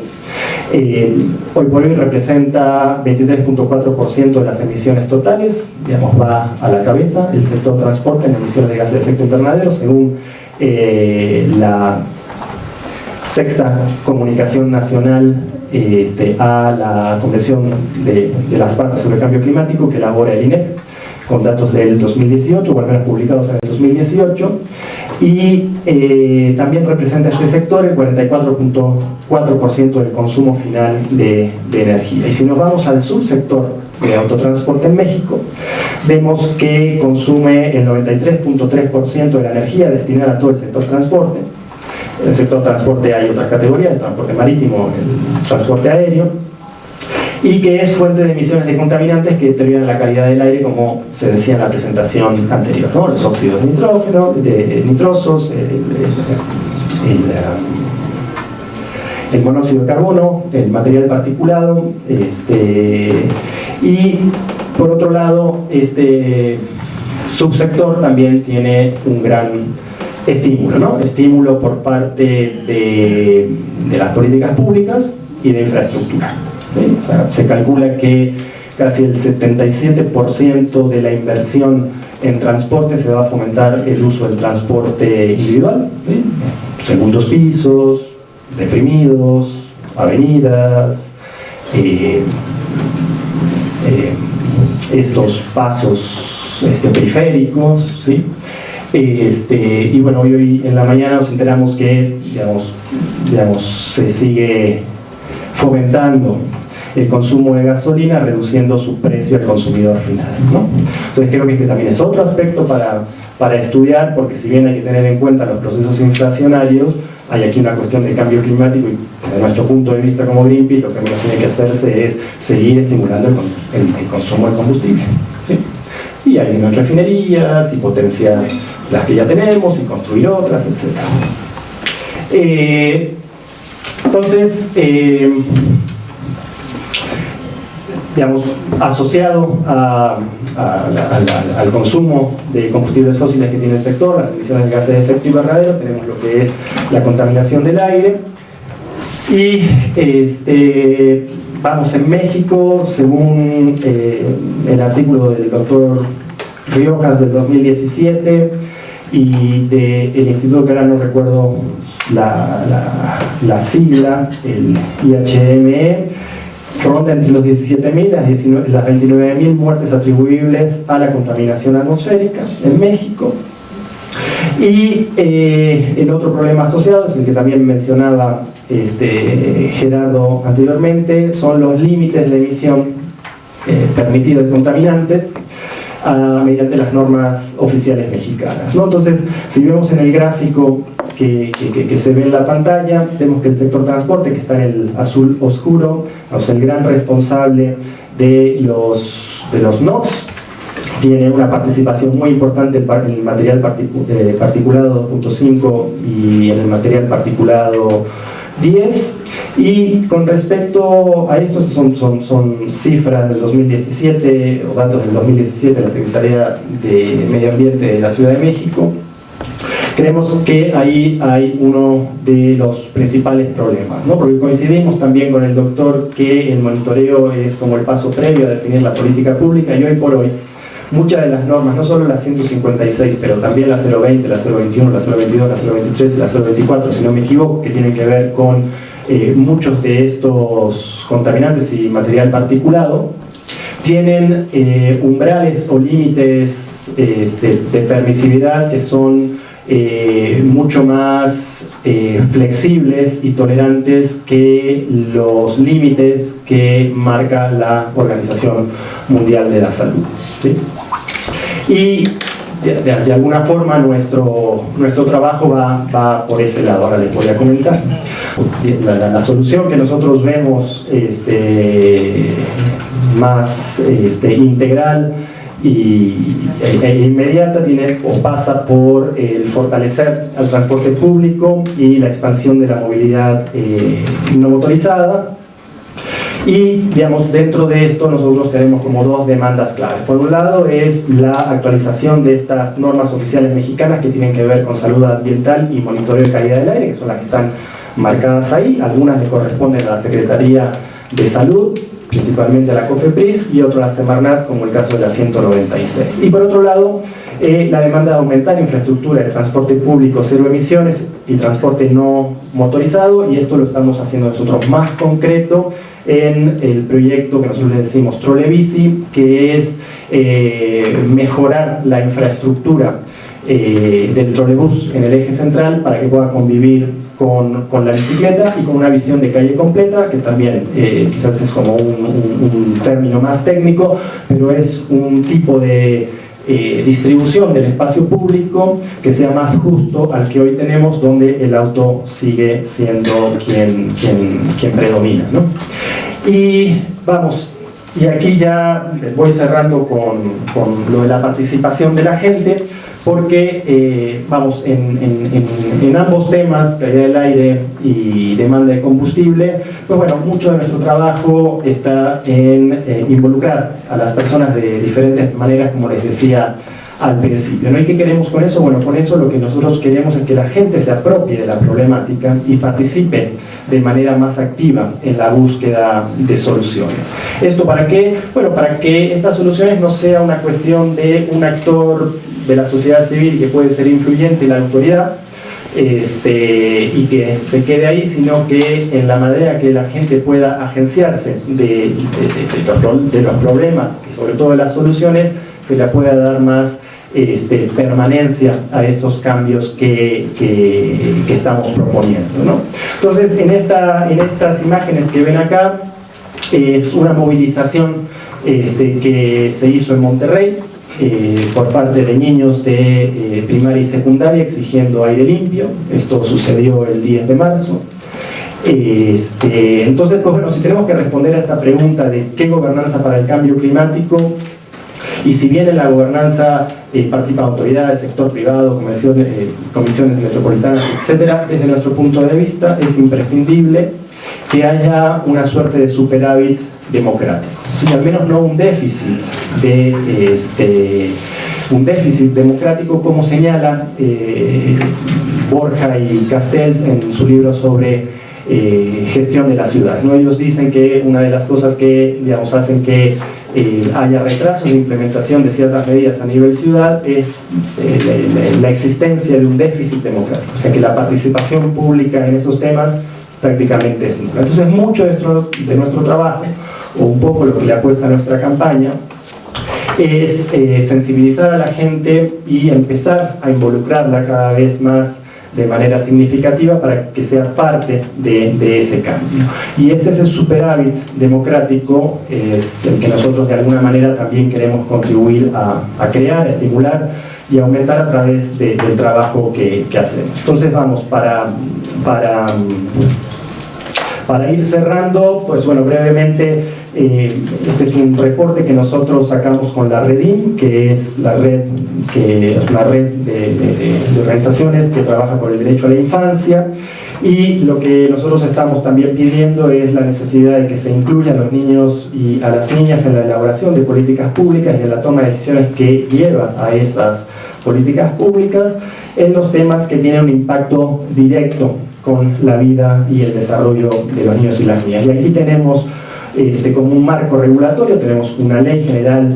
Hoy por hoy representa 23.4% de las emisiones totales, va a la cabeza el sector transporte en emisiones de gases de efecto invernadero, según la sexta comunicación nacional a la Convención de las Partes sobre el Cambio Climático que elabora el INEP, con datos del 2018, o al menos publicados en el 2018. y también representa este sector el 44.4% del consumo final de energía. Y si nos vamos al subsector de autotransporte en México, vemos que consume el 93.3% de la energía destinada a todo el sector transporte. En el sector transporte hay otras categorías, el transporte marítimo, el transporte aéreo, y que es fuente de emisiones de contaminantes que deterioran la calidad del aire, como se decía en la presentación anterior, ¿no? Los óxidos de nitrógeno, nitrosos, el monóxido de carbono, el material particulado, y por otro lado, este subsector también tiene un gran estímulo, ¿no? Estímulo por parte de las políticas públicas y de infraestructura. ¿Sí? O sea, se calcula que casi el 77% de la inversión en transporte se va a fomentar el uso del transporte individual, ¿sí? Segundos pisos, deprimidos, avenidas, estos pasos periféricos, ¿sí? Y bueno, hoy en la mañana nos enteramos que digamos, se sigue fomentando el consumo de gasolina, reduciendo su precio al consumidor final, ¿no? Entonces creo que este también es otro aspecto para estudiar, porque si bien hay que tener en cuenta los procesos inflacionarios, hay aquí una cuestión de cambio climático, y desde nuestro punto de vista como Greenpeace lo que menos tiene que hacerse es seguir estimulando el consumo de combustible, ¿sí? Y hay unas refinerías, y potenciar las que ya tenemos, y construir otras, etc. Entonces, digamos, asociado al consumo de combustibles fósiles que tiene el sector, las emisiones de gases de efecto invernadero, tenemos lo que es la contaminación del aire. Y vamos, en México, según el artículo del doctor Riojas del 2017 y del instituto que ahora no recuerdo la sigla, el IHME, ronda entre los 17.000 y las 29.000 muertes atribuibles a la contaminación atmosférica en México. Y el otro problema asociado es el que también mencionaba Gerardo anteriormente, son los límites de emisión permitidos de contaminantes mediante las normas oficiales mexicanas, ¿no? Entonces, si vemos en el gráfico que se ve en la pantalla, vemos que el sector transporte, que está en el azul oscuro, o sea, el gran responsable de los NOx, tiene una participación muy importante en el material particulado 2.5 y en el material particulado 10. Y con respecto a esto, son cifras del 2017 o datos del 2017 de la Secretaría de Medio Ambiente de la Ciudad de México. Creemos que ahí hay uno de los principales problemas, ¿no? Porque coincidimos también con el doctor que el monitoreo es como el paso previo a definir la política pública, y hoy por hoy muchas de las normas, no solo la 156, pero también la 020, la 021, la 022, la 023 y la 024, si no me equivoco, que tienen que ver con muchos de estos contaminantes y material particulado, tienen umbrales o límites de permisividad que son mucho más flexibles y tolerantes que los límites que marca la Organización Mundial de la Salud, ¿sí? Y de alguna forma nuestro trabajo va por ese lado. Ahora les voy a comentar. La solución que nosotros vemos más integral e inmediata pasa por el fortalecer al transporte público y la expansión de la movilidad no motorizada. Y digamos, dentro de esto nosotros tenemos como dos demandas claves. Por un lado es la actualización de estas normas oficiales mexicanas que tienen que ver con salud ambiental y monitoreo de calidad del aire, que son las que están marcadas ahí. Algunas le corresponden a la Secretaría de Salud, principalmente a la COFEPRIS, y otras a la Semarnat, como el caso de la 196. Y por otro lado, la demanda de aumentar infraestructura de transporte público cero emisiones y transporte no motorizado, y esto lo estamos haciendo nosotros más concreto en el proyecto que nosotros le decimos Trolebici, que es mejorar la infraestructura del trolebús en el eje central para que pueda convivir con la bicicleta y con una visión de calle completa, que también quizás es como un término más técnico, pero es un tipo de distribución del espacio público que sea más justo al que hoy tenemos, donde el auto sigue siendo quien predomina, ¿no? Y vamos, y aquí ya voy cerrando con lo de la participación de la gente, porque vamos, en ambos temas, calidad del aire y demanda de combustible, pues bueno, mucho de nuestro trabajo está en involucrar a las personas de diferentes maneras, como les decía al principio, ¿no? ¿Y qué queremos con eso? Bueno, con eso lo que nosotros queremos es que la gente se apropie de la problemática y participe de manera más activa en la búsqueda de soluciones. ¿Esto para qué? Bueno, para que estas soluciones no sea una cuestión de un actor de la sociedad civil que puede ser influyente en la autoridad, y que se quede ahí, sino que en la manera que la gente pueda agenciarse de los problemas y sobre todo de las soluciones, se le pueda dar más permanencia a esos cambios que estamos proponiendo, ¿no? Entonces, en estas imágenes que ven acá, es una movilización que se hizo en Monterrey, por parte de niños de primaria y secundaria exigiendo aire limpio. Esto sucedió el 10 de marzo. Entonces, pues bueno, si tenemos que responder a esta pregunta de qué gobernanza para el cambio climático, y si bien en la gobernanza participan autoridades, sector privado, comisiones metropolitanas, etcétera, desde nuestro punto de vista es imprescindible que haya una suerte de superávit democrático, o sea, al menos no un déficit democrático, como señala Borja y Castells en su libro sobre gestión de la ciudad, ¿no? Ellos dicen que una de las cosas que, digamos, hacen que haya retrasos de implementación de ciertas medidas a nivel ciudad es la existencia de un déficit democrático, o sea que la participación pública en esos temas prácticamente es nula. Entonces, mucho de nuestro trabajo, o un poco lo que le apuesta a nuestra campaña, es sensibilizar a la gente y empezar a involucrarla cada vez más de manera significativa para que sea parte de ese cambio. Y ese superávit democrático es el que nosotros de alguna manera también queremos contribuir a crear, a estimular y aumentar a través del trabajo que hacemos. Entonces vamos, para ir cerrando, pues bueno, brevemente, este es un reporte que nosotros sacamos con la Redim, que es una red de organizaciones que trabaja por el derecho a la infancia, y lo que nosotros estamos también pidiendo es la necesidad de que se incluyan a los niños y a las niñas en la elaboración de políticas públicas y en la toma de decisiones que llevan a esas políticas públicas en los temas que tienen un impacto directo con la vida y el desarrollo de los niños y las niñas. Y aquí tenemos como un marco regulatorio, tenemos una ley general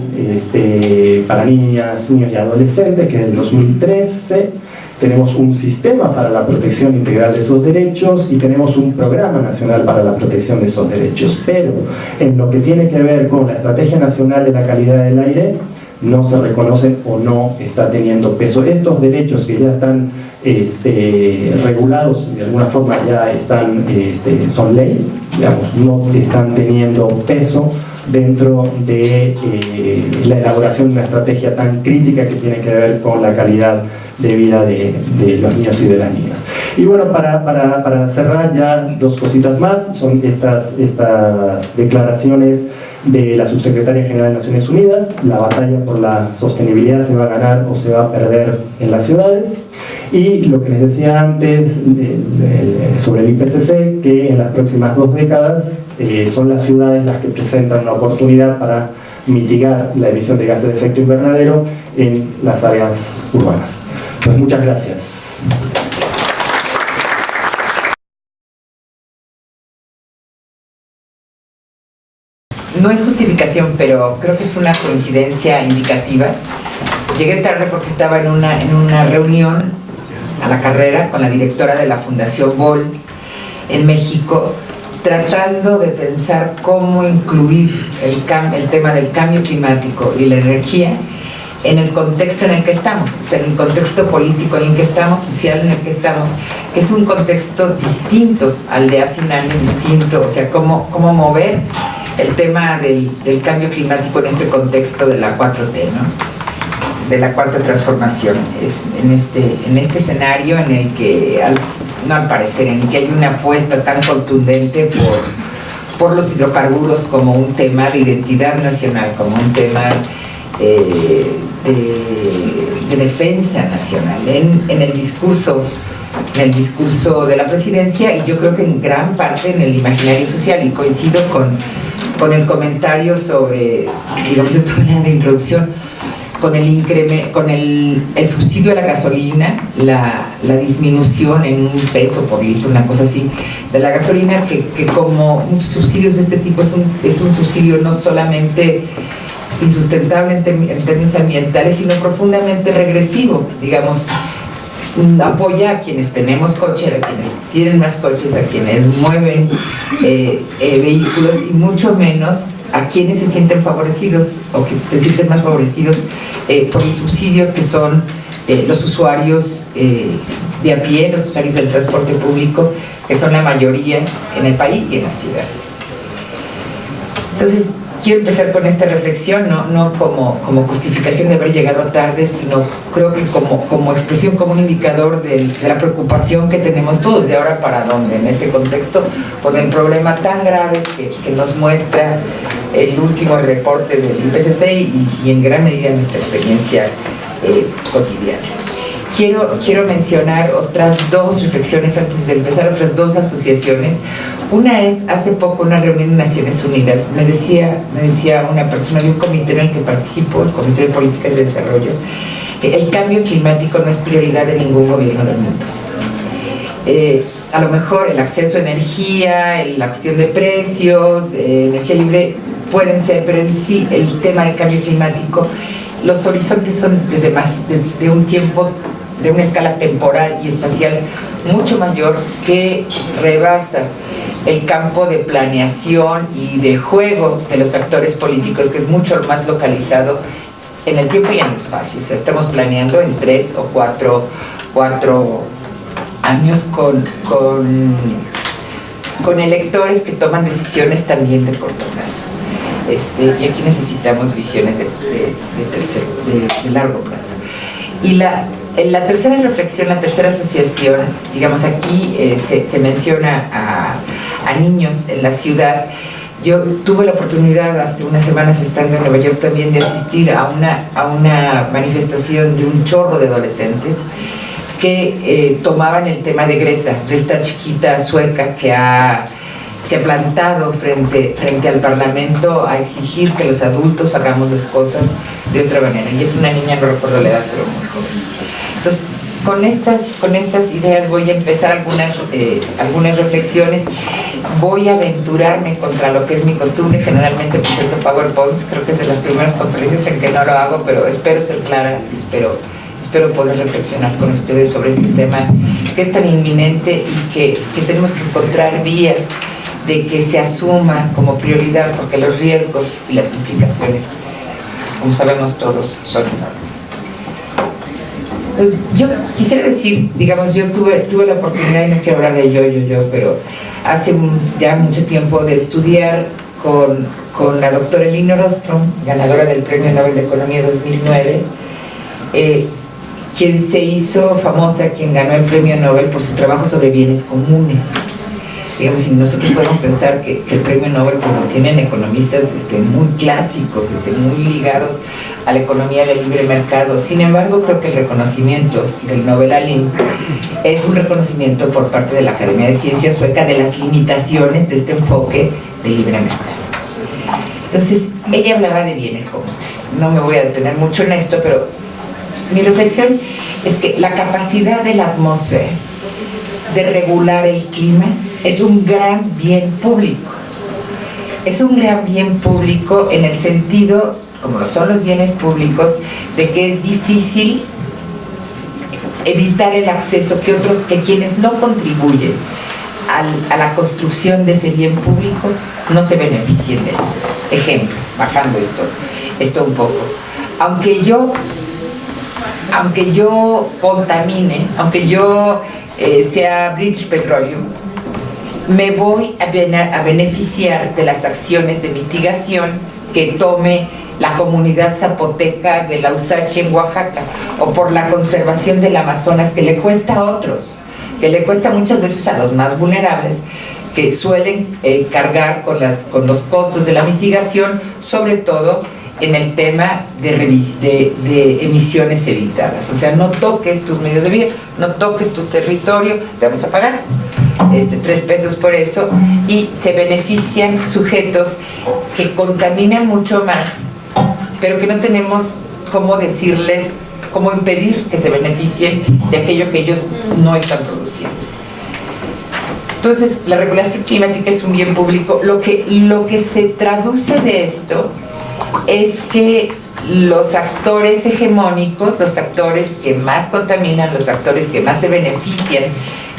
para niñas, niños y adolescentes, que es del 2013, tenemos un sistema para la protección integral de esos derechos y tenemos un programa nacional para la protección de esos derechos. Pero en lo que tiene que ver con la Estrategia Nacional de la Calidad del Aire, no se reconocen o no está teniendo peso. Estos derechos que ya están regulados, de alguna forma ya están, son ley, digamos, no están teniendo peso dentro de la elaboración de una estrategia tan crítica que tiene que ver con la calidad de vida de los niños y de las niñas. Y bueno, para cerrar ya dos cositas más, son estas declaraciones de la Subsecretaria General de Naciones Unidas. La batalla por la sostenibilidad se va a ganar o se va a perder en las ciudades. Y lo que les decía antes sobre el IPCC, que en las próximas 2 décadas son las ciudades las que presentan una oportunidad para mitigar la emisión de gases de efecto invernadero en las áreas urbanas. Pues muchas gracias. No es justificación, pero creo que es una coincidencia indicativa. Llegué tarde porque estaba en una reunión a la carrera con la directora de la Fundación Bol en México, tratando de pensar cómo incluir el tema del cambio climático y la energía en el contexto en el que estamos, o sea, en el contexto político en el que estamos, social en el que estamos, que es un contexto distinto al de hace un año, distinto, o sea, cómo mover el tema del cambio climático en este contexto de la 4T, ¿no? De la cuarta transformación, en este escenario en el que, al parecer, en el que hay una apuesta tan contundente por los hidrocarburos como un tema de identidad nacional, como un tema de defensa nacional en el discurso de la presidencia, y yo creo que en gran parte en el imaginario social, y coincido con el comentario sobre, digamos, esto de introducción, con el subsidio a la gasolina, la disminución en $1 peso por litro, una cosa así, de la gasolina, que como muchos subsidios de este tipo es un subsidio no solamente insustentable en términos ambientales, sino profundamente regresivo, digamos, apoya a quienes tenemos coche, a quienes tienen más coches, a quienes mueven vehículos, y mucho menos a quienes se sienten favorecidos o que se sienten más favorecidos por el subsidio, que son los usuarios de a pie, los usuarios del transporte público, que son la mayoría en el país y en las ciudades. Entonces, quiero empezar con esta reflexión, no como justificación de haber llegado tarde, sino creo que como expresión, como un indicador de la preocupación que tenemos todos de ahora para dónde, en este contexto, con el problema tan grave que nos muestra el último reporte del IPCC y en gran medida nuestra experiencia cotidiana. Quiero mencionar otras dos reflexiones antes de empezar, otras dos asociaciones. Una es, hace poco, una reunión de Naciones Unidas, me decía una persona de un comité en el que participo, el Comité de Políticas de Desarrollo, que el cambio climático no es prioridad de ningún gobierno del mundo. A lo mejor el acceso a energía, la cuestión de precios, energía libre pueden ser, pero en sí el tema del cambio climático, los horizontes son de un tiempo, de una escala temporal y espacial mucho mayor, que rebasa el campo de planeación y de juego de los actores políticos, que es mucho más localizado en el tiempo y en el espacio. O sea, estamos planeando en 3 o 4 años con electores que toman decisiones también de corto plazo. Y aquí necesitamos visiones de largo plazo. Y la tercera reflexión, la tercera asociación, digamos, aquí se menciona a niños en la ciudad. Yo tuve la oportunidad hace unas semanas, estando en Nueva York, también de asistir a una manifestación de un chorro de adolescentes que tomaban el tema de Greta, de esta chiquita sueca que se ha plantado frente al Parlamento a exigir que los adultos hagamos las cosas de otra manera. Y es una niña, no recuerdo la edad, pero muy joven. Entonces, con estas ideas voy a empezar algunas reflexiones. Voy a aventurarme contra lo que es mi costumbre. Generalmente presento PowerPoints, creo que es de las primeras conferencias en que no lo hago, pero espero ser clara, espero poder reflexionar con ustedes sobre este tema que es tan inminente y que tenemos que encontrar vías de que se asuma como prioridad, porque los riesgos y las implicaciones, pues, como sabemos todos, son enormes. Entonces, yo quisiera decir, digamos, yo tuve la oportunidad, y no quiero hablar de yo, pero hace ya mucho tiempo, de estudiar con la doctora Elinor Ostrom, ganadora del Premio Nobel de Economía 2009, quien se hizo famosa, quien ganó el Premio Nobel por su trabajo sobre bienes comunes. Digamos, y nosotros podemos pensar que el Premio Nobel, pues, lo tienen economistas muy clásicos, muy ligados a la economía del libre mercado. Sin embargo, creo que el reconocimiento del Nobel a Lind es un reconocimiento por parte de la Academia de Ciencias sueca de las limitaciones de este enfoque del libre mercado. Entonces, ella hablaba de bienes comunes. No me voy a detener mucho en esto, pero mi reflexión es que la capacidad de la atmósfera de regular el clima es un gran bien público. Es un gran bien público en el sentido, como lo son los bienes públicos, de que es difícil evitar el acceso que quienes no contribuyen a la construcción de ese bien público no se beneficien de él. Ejemplo, bajando esto un poco. aunque yo contamine, aunque yo sea British Petroleum, me voy a beneficiar de las acciones de mitigación que tome la comunidad zapoteca de la Usachi en Oaxaca, o por la conservación del Amazonas, que le cuesta a otros, que le cuesta muchas veces a los más vulnerables, que suelen cargar con los costos de la mitigación, sobre todo en el tema de emisiones evitadas. O sea, no toques tus medios de vida, no toques tu territorio, te vamos a pagar 3 pesos por eso, y se benefician sujetos que contaminan mucho más, pero que no tenemos cómo decirles, cómo impedir que se beneficien de aquello que ellos no están produciendo. Entonces, la regulación climática es un bien público. Lo que se traduce de esto es que los actores hegemónicos, los actores que más contaminan, los actores que más se benefician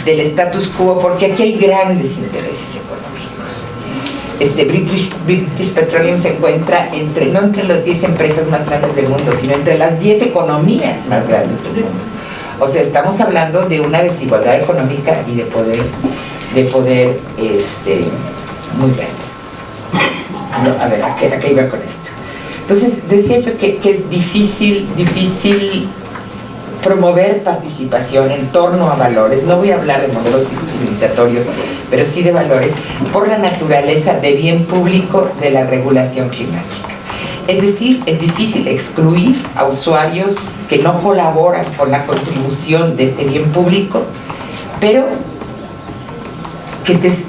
del status quo, porque aquí hay grandes intereses económicos. British Petroleum se encuentra no entre las 10 empresas más grandes del mundo, sino entre las 10 economías más grandes del mundo. O sea, estamos hablando de una desigualdad económica y de poder muy grande. A ver, ¿a qué iba con esto? Entonces, decía yo que es difícil promover participación en torno a valores. No voy a hablar de modelos civilizatorios, pero sí de valores, por la naturaleza de bien público de la regulación climática. Es decir, es difícil excluir a usuarios que no colaboran con la contribución de este bien público, pero que esta es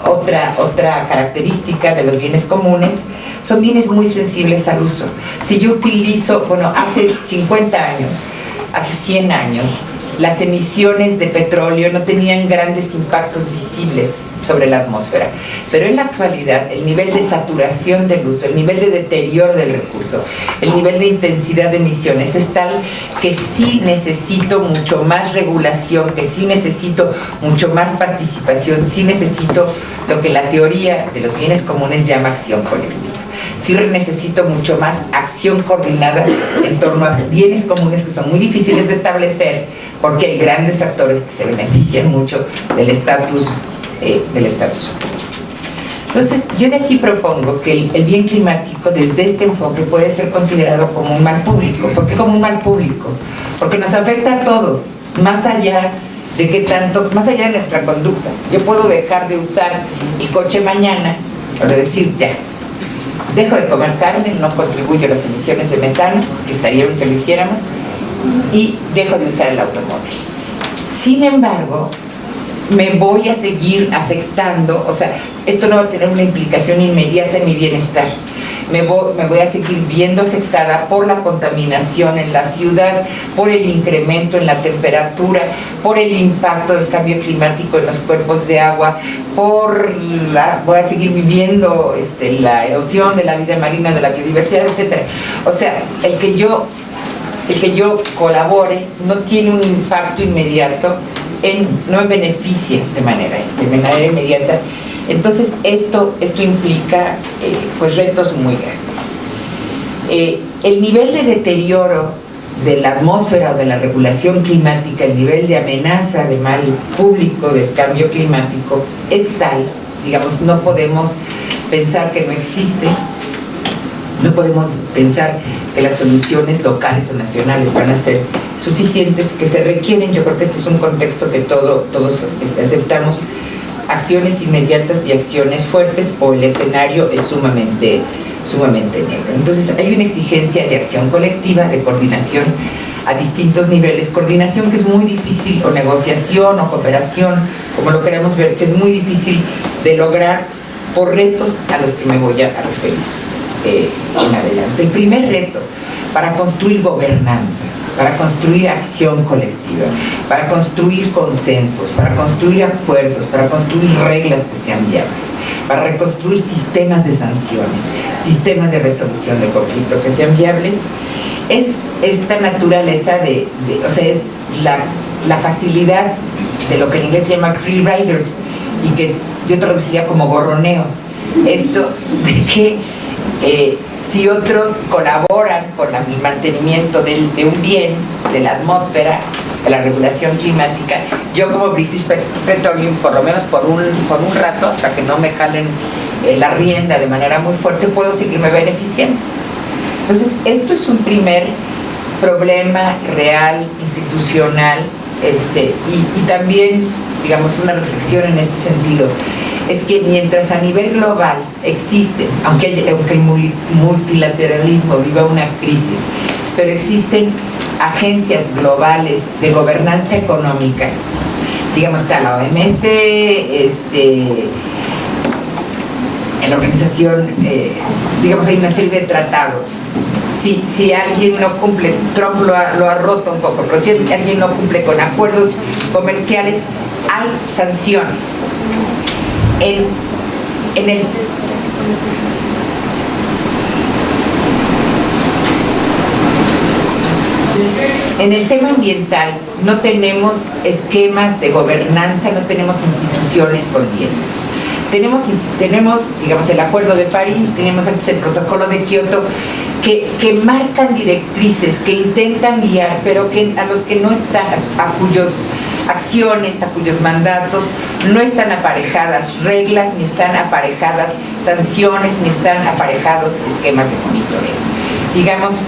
otra característica de los bienes comunes. Son bienes muy sensibles al uso. Si yo utilizo, hace 50 años, hace 100 años, las emisiones de petróleo no tenían grandes impactos visibles sobre la atmósfera, pero en la actualidad el nivel de saturación del uso, el nivel de deterioro del recurso, el nivel de intensidad de emisiones es tal que sí necesito mucho más regulación, que sí necesito mucho más participación, sí necesito lo que la teoría de los bienes comunes llama acción colectiva. Sí necesito mucho más acción coordinada en torno a bienes comunes que son muy difíciles de establecer, porque hay grandes actores que se benefician mucho del estatus Entonces, yo de aquí propongo que el bien climático, desde este enfoque, puede ser considerado como un mal público. ¿Por qué como un mal público? Porque nos afecta a todos, más allá de nuestra conducta. Yo puedo dejar de usar el coche mañana, o de decir ya, dejo de comer carne, no contribuyo a las emisiones de metano, que estaría bien que lo hiciéramos, y dejo de usar el automóvil. Sin embargo, me voy a seguir afectando, o sea, esto no va a tener una implicación inmediata en mi bienestar. Me voy a seguir viendo afectada por la contaminación en la ciudad, por el incremento en la temperatura, por el impacto del cambio climático en los cuerpos de agua, voy a seguir viviendo la erosión de la vida marina, de la biodiversidad, etc. O sea, el que yo colabore no tiene un impacto inmediato, no me beneficia de manera inmediata. Entonces esto implica pues retos muy grandes. El nivel de deterioro de la atmósfera o de la regulación climática, el nivel de amenaza de mal público del cambio climático es tal, digamos, no podemos pensar que no existe, no podemos pensar que las soluciones locales o nacionales van a ser suficientes, que se requieren, yo creo que este es un contexto que todos aceptamos, acciones inmediatas y acciones fuertes, o el escenario es sumamente negro. Entonces hay una exigencia de acción colectiva, de coordinación a distintos niveles, coordinación que es muy difícil, o negociación o cooperación, como lo queramos ver, que es muy difícil de lograr por retos a los que me voy a referir en adelante. El primer reto para construir gobernanza, para construir acción colectiva, para construir consensos, para construir acuerdos, para construir reglas que sean viables, para reconstruir sistemas de sanciones, sistemas de resolución de conflicto que sean viables, es esta naturaleza o sea, es la facilidad de lo que en inglés se llama free riders, y que yo traduciría como gorroneo. Esto de que si otros colaboran con el mantenimiento de un bien, de la atmósfera, de la regulación climática, yo como British Petroleum, por lo menos por un rato, hasta que no me jalen la rienda de manera muy fuerte, puedo seguirme beneficiando. Entonces, esto es un primer problema real, institucional, y también, digamos, una reflexión en este sentido, es que mientras a nivel global existen, aunque el multilateralismo viva una crisis, pero existen agencias globales de gobernanza económica, digamos, está la OMS, en la organización, digamos, hay una serie de tratados. Si alguien no cumple, Trump lo ha roto un poco, pero si alguien no cumple con acuerdos comerciales, hay sanciones. En el tema ambiental no tenemos esquemas de gobernanza, no tenemos instituciones corrientes. Tenemos, digamos, el Acuerdo de París, tenemos antes el Protocolo de Kioto, que marcan directrices, que intentan guiar, pero a los que no están, a cuyos acciones, a cuyos mandatos no están aparejadas reglas, ni están aparejadas sanciones, ni están aparejados esquemas de monitoreo. Digamos,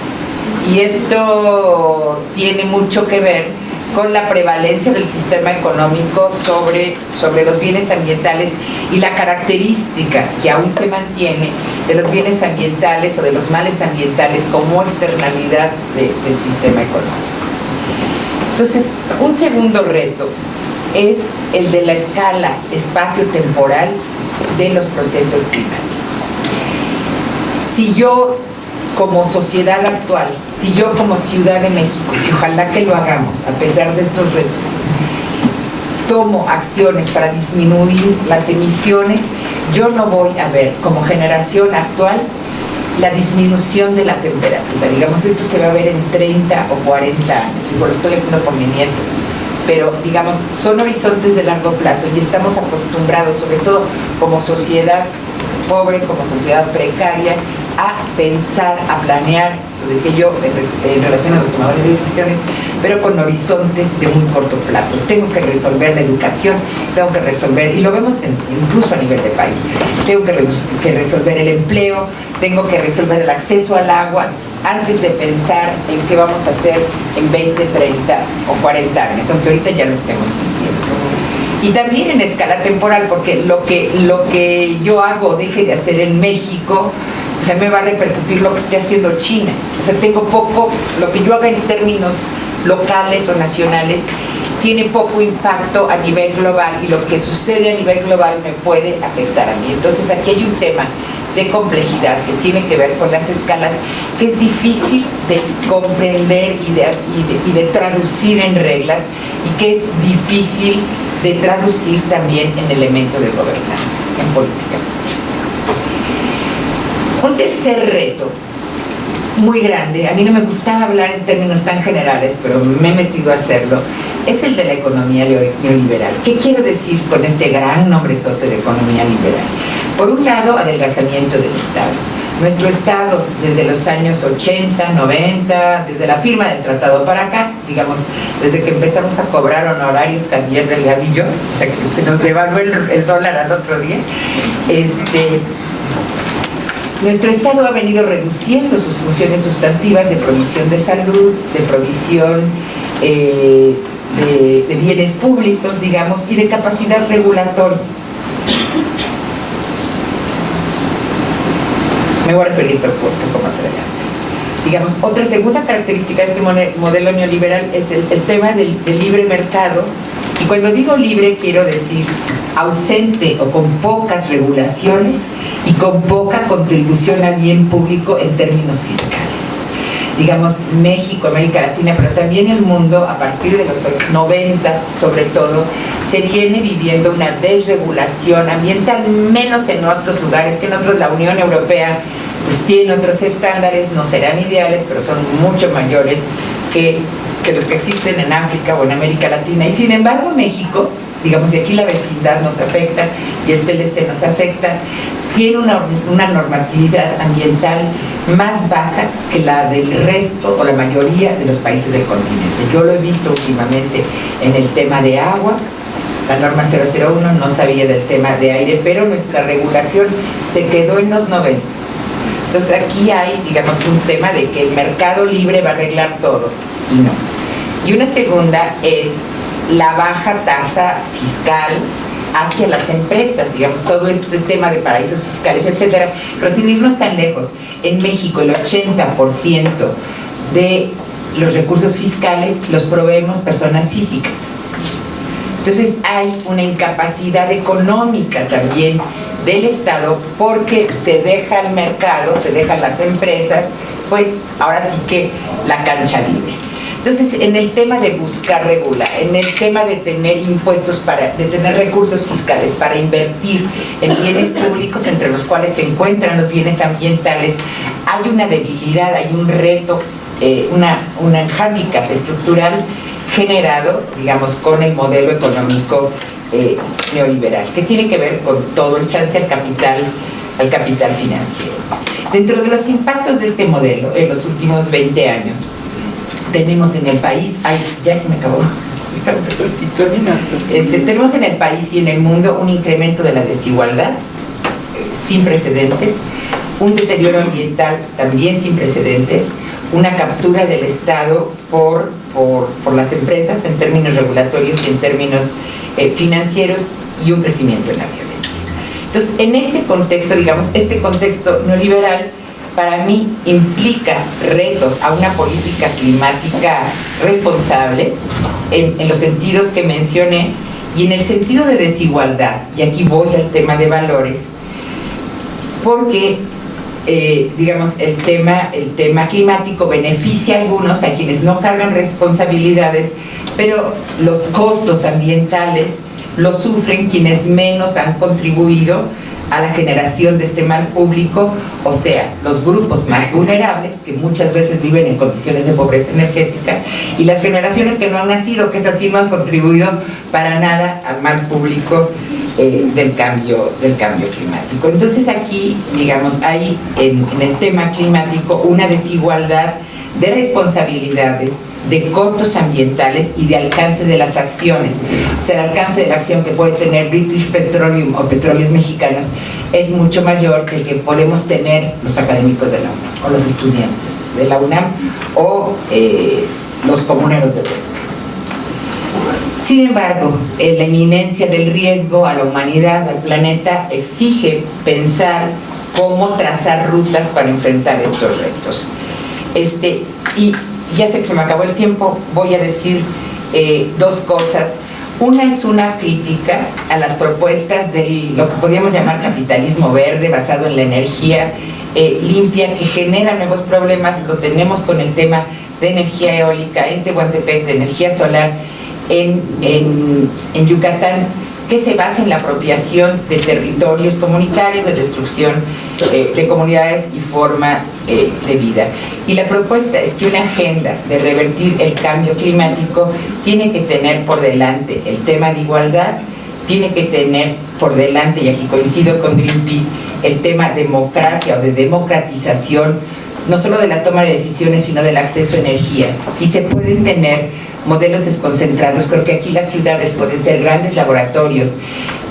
y esto tiene mucho que ver con la prevalencia del sistema económico sobre los bienes ambientales y la característica que aún se mantiene de los bienes ambientales o de los males ambientales como externalidad del sistema económico. Entonces, un segundo reto es el de la escala espacio-temporal de los procesos climáticos. Si yo, como sociedad actual, si yo como Ciudad de México, y ojalá que lo hagamos a pesar de estos retos, tomo acciones para disminuir las emisiones, yo no voy a ver como generación actual la disminución de la temperatura. Digamos, esto se va a ver en 30 o 40 años, digo, lo estoy haciendo por mi nieto, pero digamos, son horizontes de largo plazo y estamos acostumbrados, sobre todo como sociedad pobre, como sociedad precaria, a pensar, a planear, lo decía yo, en relación a los tomadores de decisiones, pero con horizontes de muy corto plazo. Tengo que resolver la educación, tengo que resolver, y lo vemos incluso a nivel de país, tengo que resolver el empleo, tengo que resolver el acceso al agua, antes de pensar en qué vamos a hacer en 20, 30 o 40 años, aunque ahorita ya lo estemos sintiendo. Y también en escala temporal, porque lo que yo hago o deje de hacer en México, o sea, me va a repercutir lo que esté haciendo China. O sea, tengo poco, lo que yo haga en términos locales o nacionales tiene poco impacto a nivel global, y lo que sucede a nivel global me puede afectar a mí. Entonces aquí hay un tema de complejidad que tiene que ver con las escalas, que es difícil de comprender y de traducir en reglas, y que es difícil de traducir también en elementos de gobernanza, en política. Un tercer reto muy grande, a mí no me gustaba hablar en términos tan generales, pero me he metido a hacerlo, es el de la economía neoliberal. ¿Qué quiero decir con este gran nombrezote de economía liberal? Por un lado, adelgazamiento del Estado. Nuestro Estado, desde los años 80, 90, desde la firma del tratado para acá, digamos, desde que empezamos a cobrar honorarios Javier Delgado y yo, o sea, que se nos devaluó el dólar al otro día, nuestro Estado ha venido reduciendo sus funciones sustantivas de provisión de salud, de provisión de bienes públicos, digamos, y de capacidad regulatoria. Me voy a referir a esto un poco más adelante. Digamos, otra segunda característica de este modelo neoliberal es el tema del libre mercado, y cuando digo libre quiero decir ausente o con pocas regulaciones y con poca contribución al bien público en términos fiscales. Digamos, México, América Latina, pero también el mundo, a partir de los 90 sobre todo, se viene viviendo una desregulación ambiental, menos en otros lugares que en otros. La Unión Europea pues tiene otros estándares, no serán ideales, pero son mucho mayores que los que existen en África o en América Latina. Y sin embargo México, digamos, y aquí la vecindad nos afecta y el TLC nos afecta, tiene una normatividad ambiental más baja que la del resto o la mayoría de los países del continente. Yo lo he visto últimamente en el tema de agua, la norma 001, no sabía del tema de aire, pero nuestra regulación se quedó en los 90. Entonces aquí hay, digamos, un tema de que el mercado libre va a arreglar todo, y no. Y una segunda es la baja tasa fiscal hacia las empresas, digamos, todo este tema de paraísos fiscales, etcétera. Pero sin irnos tan lejos, en México el 80% de los recursos fiscales los proveemos personas físicas. Entonces hay una incapacidad económica también del Estado porque se deja el mercado, se dejan las empresas, pues ahora sí que la cancha libre. Entonces, en el tema de buscar regular, en el tema de tener impuestos, de tener recursos fiscales para invertir en bienes públicos, entre los cuales se encuentran los bienes ambientales, hay una debilidad, hay un reto, un hándicap estructural generado, digamos, con el modelo económico neoliberal, que tiene que ver con todo el chance al capital financiero. Dentro de los impactos de este modelo, en los últimos 20 años, tenemos en el país, ya se me acabó, tenemos en el país y en el mundo un incremento de la desigualdad sin precedentes, un deterioro ambiental también sin precedentes, una captura del Estado por las empresas en términos regulatorios y en términos financieros, y un crecimiento en la violencia. Entonces, en este contexto, digamos, este contexto neoliberal, para mí implica retos a una política climática responsable en los sentidos que mencioné, y en el sentido de desigualdad, y aquí voy al tema de valores, porque digamos, el tema climático beneficia a algunos, a quienes no cargan responsabilidades, pero los costos ambientales los sufren quienes menos han contribuido a la generación de este mal público, o sea, los grupos más vulnerables, que muchas veces viven en condiciones de pobreza energética, y las generaciones que no han nacido, que esas sí no han contribuido para nada al mal público del cambio climático. Entonces aquí, digamos, hay en el tema climático una desigualdad de responsabilidades, de costos ambientales y de alcance de las acciones. O sea, el alcance de la acción que puede tener British Petroleum o Petróleos Mexicanos es mucho mayor que el que podemos tener los académicos de la UNAM, o los estudiantes de la UNAM, o los comuneros de pesca. Sin embargo, la inminencia del riesgo a la humanidad, al planeta, exige pensar cómo trazar rutas para enfrentar estos retos. Y ya sé que se me acabó el tiempo, voy a decir dos cosas. Una es una crítica a las propuestas de lo que podríamos llamar capitalismo verde, basado en la energía limpia, que genera nuevos problemas. Lo tenemos con el tema de energía eólica en Tehuantepec, de energía solar en Yucatán, que se basa en la apropiación de territorios comunitarios, de destrucción de comunidades y forma de vida. Y la propuesta es que una agenda de revertir el cambio climático tiene que tener por delante el tema de igualdad, tiene que tener por delante, y aquí coincido con Greenpeace, el tema democracia o de democratización, no solo de la toma de decisiones, sino del acceso a energía. Y se pueden tener modelos desconcentrados. Creo que aquí las ciudades pueden ser grandes laboratorios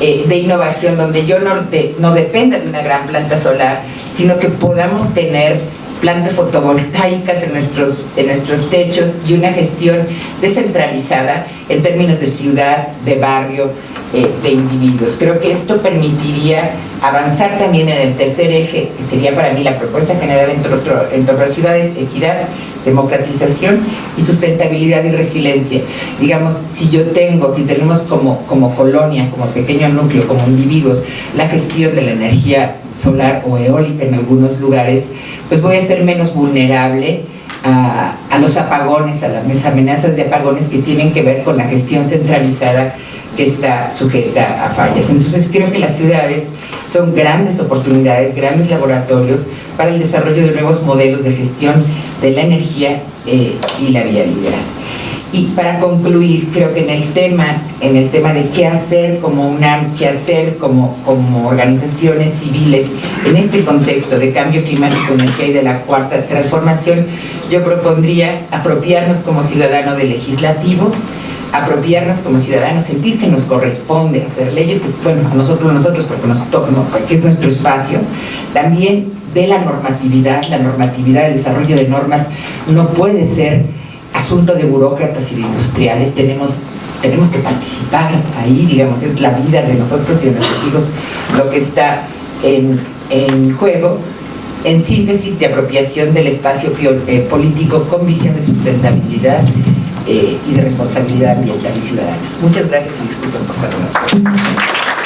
de innovación, donde yo no dependa de una gran planta solar, sino que podamos tener plantas fotovoltaicas en nuestros techos, y una gestión descentralizada en términos de ciudad, de barrio, de individuos. Creo que esto permitiría avanzar también en el tercer eje, que sería para mí la propuesta general entre otras ciudades: equidad, democratización y sustentabilidad y resiliencia. Digamos, si tenemos como colonia, como pequeño núcleo, como individuos, la gestión de la energía solar o eólica en algunos lugares, pues voy a ser menos vulnerable a los apagones, a las amenazas de apagones que tienen que ver con la gestión centralizada que está sujeta a fallas. Entonces creo que las ciudades son grandes oportunidades, grandes laboratorios para el desarrollo de nuevos modelos de gestión de la energía y la vialidad. Y para concluir, creo que en el tema de qué hacer como UNAM, qué hacer como organizaciones civiles en este contexto de cambio climático, energía y de la cuarta transformación, yo propondría apropiarnos como ciudadano del legislativo, apropiarnos como ciudadanos, sentir que nos corresponde hacer leyes, que bueno, a nosotros porque nos toca, ¿no? Porque es nuestro espacio, también de la normatividad del desarrollo de normas no puede ser asunto de burócratas y de industriales, tenemos que participar ahí, digamos, es la vida de nosotros y de nuestros hijos lo que está en juego. En síntesis, de apropiación del espacio político con visión de sustentabilidad y de responsabilidad ambiental y ciudadana. Muchas gracias y disculpen por tanto.